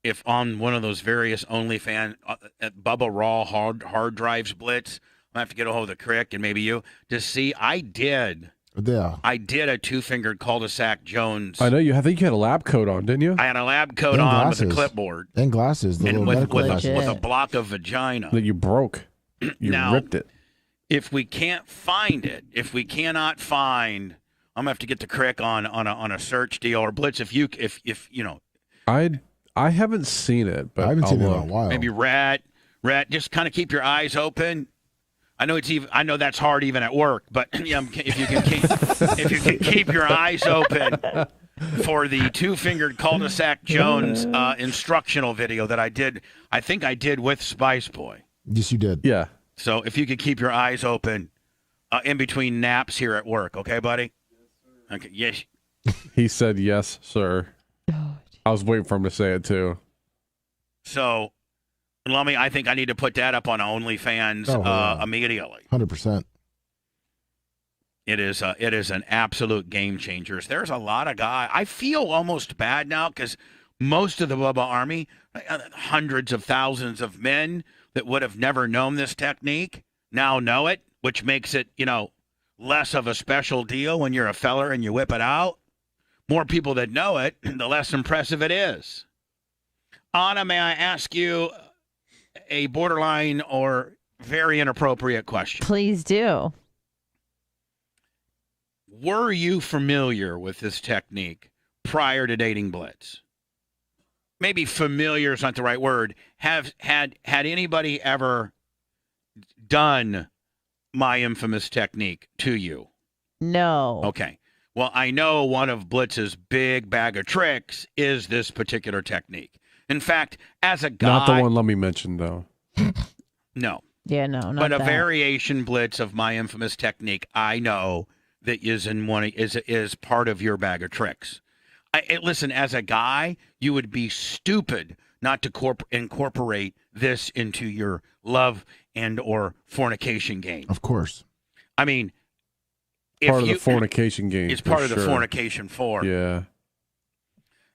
if on one of those various OnlyFans Bubba Raw hard drives blitz, I have to get a hold of the crick and maybe you to see. I did a two-fingered cul-de-sac Jones. I know you. I think you had a lab coat on, didn't you? I had a lab coat And on glasses. with a clipboard And glasses. The and little with medical glasses. a block of vagina That you broke. You Now, ripped it. If we can't find it, if we cannot find, I'm gonna have to get the crick on a search deal or blitz. If you know, I haven't seen it, but I haven't seen it in look. a while. maybe rat. Just kind of keep your eyes open. I know that's hard even at work, but if you can keep your eyes open for the two-fingered cul-de-sac Jones instructional video that I did. I think I did with Spice Boy. Yes, you did. Yeah. So if you could keep your eyes open in between naps here at work, okay, buddy? Okay. Yes. He said yes, sir. I was waiting for him to say it too. So, Lummy, I think I need to put that up on OnlyFans immediately. 100%. It is an absolute game changer. There's a lot of guys. I feel almost bad now because most of the Bubba Army, hundreds of thousands of men that would have never known this technique now know it, which makes it, less of a special deal when you're a feller and you whip it out. More people that know it, the less impressive it is. Anna, may I ask you a borderline or very inappropriate question? Please do. Were you familiar with this technique prior to dating Blitz? Maybe familiar is not the right word. Had anybody ever done my infamous technique to you? No. Okay. Well, I know one of Blitz's big bag of tricks is this particular technique. In fact, as a guy... Not the one Lummy mentioned, though. No. Yeah, no, not But a that. variation, Blitz, of my infamous technique, I know that is part of your bag of tricks. Listen, as a guy, you would be stupid not to incorporate this into your love and or fornication game. Of course. I mean, part of the fornication game. It's part of the fornication for. Yeah.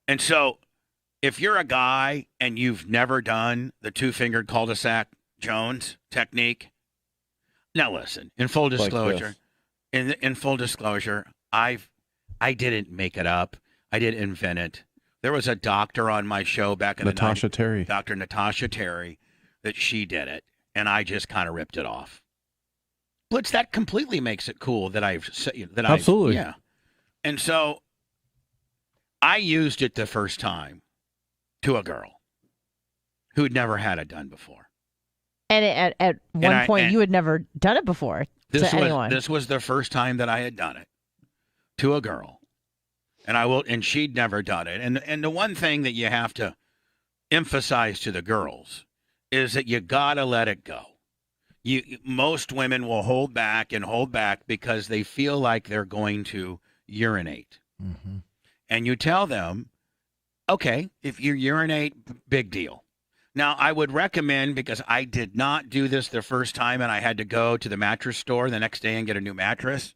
And so, if you're a guy and you've never done the two-fingered cul-de-sac Jones technique, now listen. In full disclosure, in full disclosure, I didn't make it up. I didn't invent it. There was a doctor on my show back in Natasha Terry. Dr. Natasha Terry, that she did it, and I just kind of ripped it off. Blitz, that completely makes it cool that Absolutely. Yeah. And so I used it the first time to a girl who'd never had it done before. And at one point, you had never done it before to anyone. This was the first time that I had done it to a girl. And she'd never done it. And the one thing that you have to emphasize to the girls is that you gotta let it go. Most women will hold back because they feel like they're going to urinate. Mm-hmm. And you tell them, okay, if you urinate, big deal. Now, I would recommend, because I did not do this the first time and I had to go to the mattress store the next day and get a new mattress.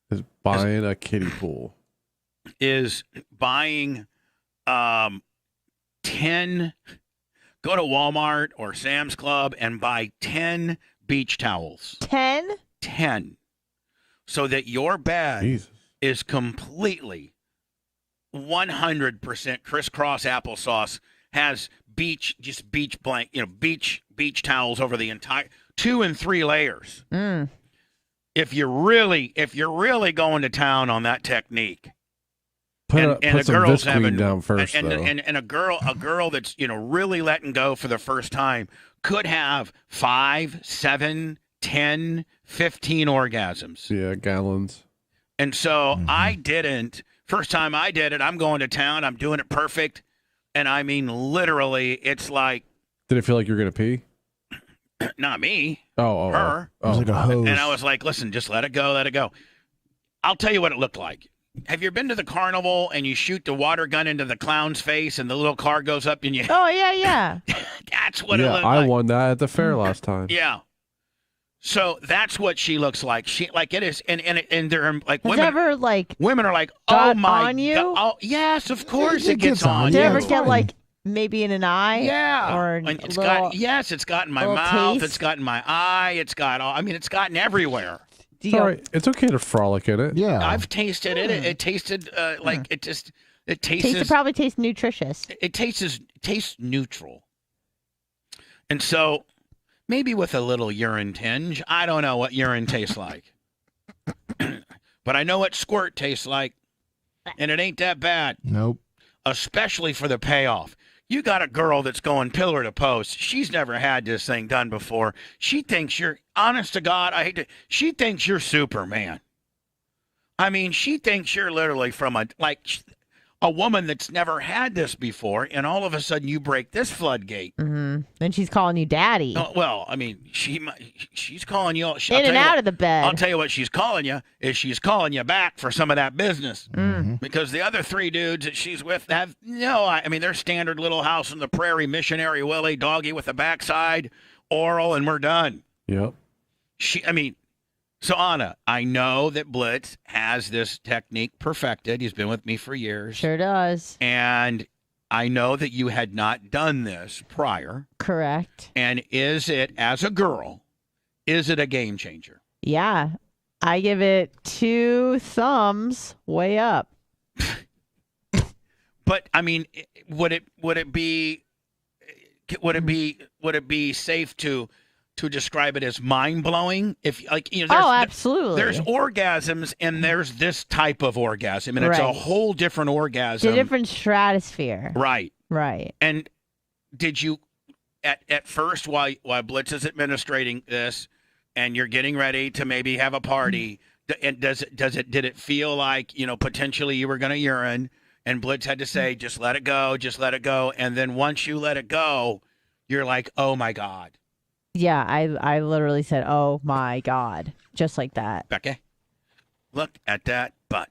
Is buying a kiddie pool. Is buying 10, go to Walmart or Sam's Club and buy 10 beach towels. 10? 10. So that your bed is completely 100% crisscross applesauce, has beach towels over the entire 2 and 3 layers. Mm. If you're really going to town on that technique. Put some Visqueen down first, and though. And a girl that's really letting go for the first time could have 5, 7, 10, 15 orgasms. Yeah, gallons. And so I didn't. First time I did it, I'm going to town. I'm doing it perfect, and I mean literally, it's like. Did it feel like you were gonna pee? Not me. Oh, her. It was like a hose. And I was like, listen, just let it go, let it go. I'll tell you what it looked like. Have you been to the carnival and you shoot the water gun into the clown's face and the little car goes up and you... Oh, yeah. That's what it looked I like. won that at the fair last time. Yeah. So that's what she looks like. She like it is, and they're like Has women. ever like women are like, oh got my on you? God. Oh yes, of course it gets on. Did it you. ever get like maybe in an eye? Yeah. Or And it's little, it's got in my little mouth. taste? It's got in my eye. It's got all. I mean, it's gotten everywhere. It's all right. It's okay to frolic in it. Yeah. I've tasted it. It tasted like it just. It tastes. It probably tastes nutritious. It tastes neutral. And so, maybe with a little urine tinge. I don't know what urine tastes like, but I know what squirt tastes like, and it ain't that bad. Nope. Especially for the payoff. You got a girl that's going pillar to post. She's never had this thing done before. She thinks you're, honest to God, she thinks you're Superman. I mean, she thinks you're literally from a woman that's never had this before, and all of a sudden you break this floodgate. Mm-hmm. Then she's calling you daddy. Well, I mean, she's calling you in and out of the bed. I'll tell you what she's calling you is she's calling you back for some of that business. Because the other 3 dudes that she's with have they're standard Little House on the Prairie, missionary Willie, doggy with a backside, oral, and we're done. Yep. So Anna, I know that Blitz has this technique perfected. He's been with me for years. Sure does. And I know that you had not done this prior. Correct. And is it, as a girl, is it a game changer? Yeah. I give it 2 thumbs way up. But I mean, would it be safe to describe it as mind-blowing? If absolutely. There's orgasms and there's this type of orgasm, and it's a whole different orgasm. It's a different stratosphere. Right. Right. And did you at first while Blitz is administrating this and you're getting ready to maybe have a party, and did it feel like, potentially you were going to urine and Blitz had to say, just let it go, and then once you let it go, you're like, oh my God. Yeah, I literally said, oh my God, just like that. Becky, look at that butt.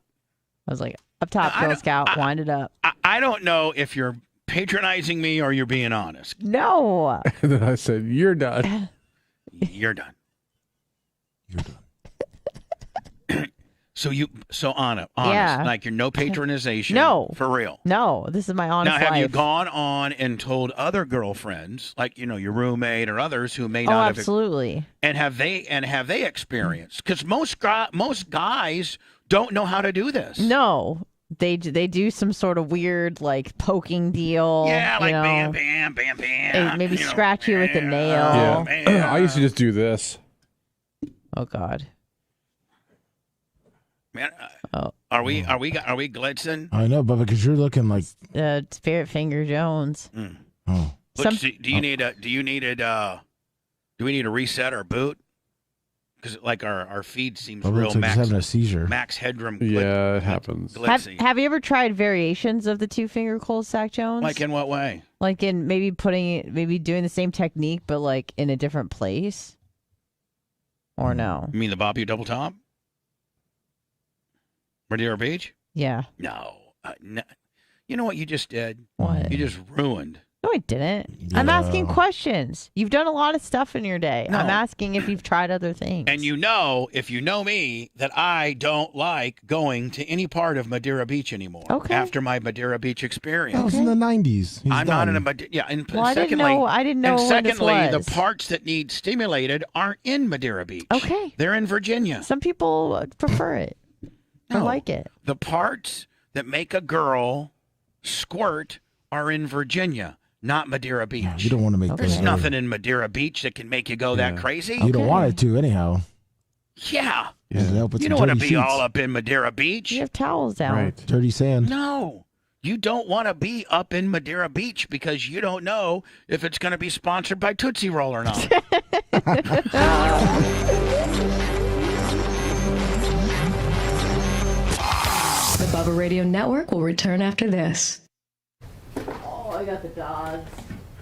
I was like, up top, Girl Scout, wind it up. I don't know if you're patronizing me or you're being honest. No. And then I said, you're done. You're done. You're done. So honest, Yeah. like you're no patronization. No. For real. No, this is my honest Now, have life. you gone on and told other girlfriends, like your roommate or others who may Oh, not have? absolutely. And have they experienced? Because most guys don't know how to do this. No, they do some sort of weird like poking deal. Yeah, like bam, bam, bam, bam. They maybe scratch you with a nail. Yeah. I used to just do this. Oh God. Man, are we glitzing? I know, but because you're looking like Spirit Finger Jones. Oh. Do we need to reset our boot? Because like our feed seems Bubba real looks like he's having a seizure. max headroom. Yeah, it happens. Glitzy. Have you ever tried variations of the 2-finger cold stack Jones? Like in what way? Like in maybe doing the same technique, but like in a different place? Or no? You mean the Bobby double top? Madeira Beach? Yeah. No. No. You know what you just did? What? You just ruined. No, I didn't. I'm asking questions. You've done a lot of stuff in your day. No. I'm asking if you've tried other things. And if you know me, that I don't like going to any part of Madeira Beach anymore. Okay. After my Madeira Beach experience. That was in the 90s. He's I'm not done. in a Madeira. Yeah, and Well, I didn't know And when this secondly, the was. parts that need stimulated aren't in Madeira Beach. Okay. They're in Virginia. Some people prefer it. I No. like it. The parts that make a girl squirt are in Virginia, not Madeira Beach. You don't want to make There's those. nothing in Madeira Beach that can make you go that crazy. You don't want it to, anyhow. Yeah. You don't want to be all up in Madeira Beach. You have towels down. Right. Dirty sand. No. You don't want to be up in Madeira Beach because you don't know if it's going to be sponsored by Tootsie Roll or not. The Bubba Radio Network will return after this. Oh, I got the Dodds.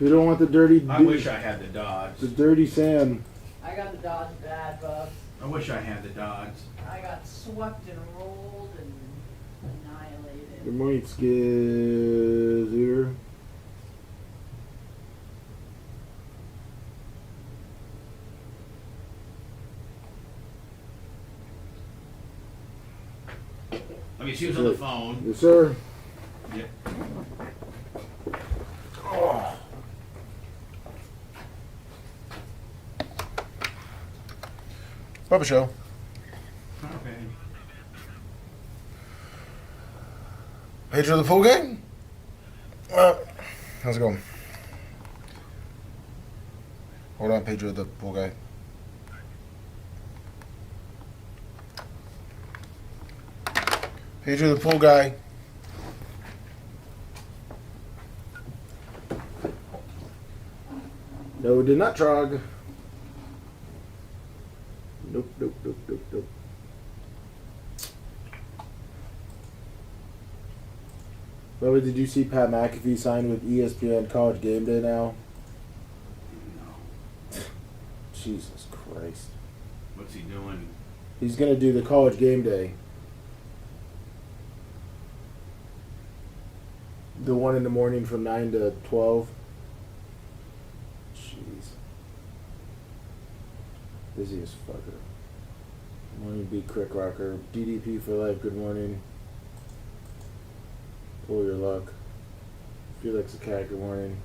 You don't want the dirty. I wish I had the Dodds. The dirty sand. I got the Dodds bad, Bubs. I wish I had the Dodds. I got swept and rolled and annihilated. Good morning, Skizzer. Let me see who's on the phone. Yes, sir. Yep. Oh. Bubba Show. Okay. Pedro the Pool Gang? How's it going? Hold on, Pedro the Pool Guy. Pedro the Pool Guy. No, did not trog. Nope, nope, nope, nope, nope. Bubba, did you see Pat McAfee sign with ESPN College Game Day now? No. Jesus Christ. What's he doing? He's going to do the College Game Day. The one in the morning from 9 to 12. Jeez. Busy as fucker. Morning beat Crick Rocker. DDP for life, good morning. Pull your luck. Felix the Cat, good morning.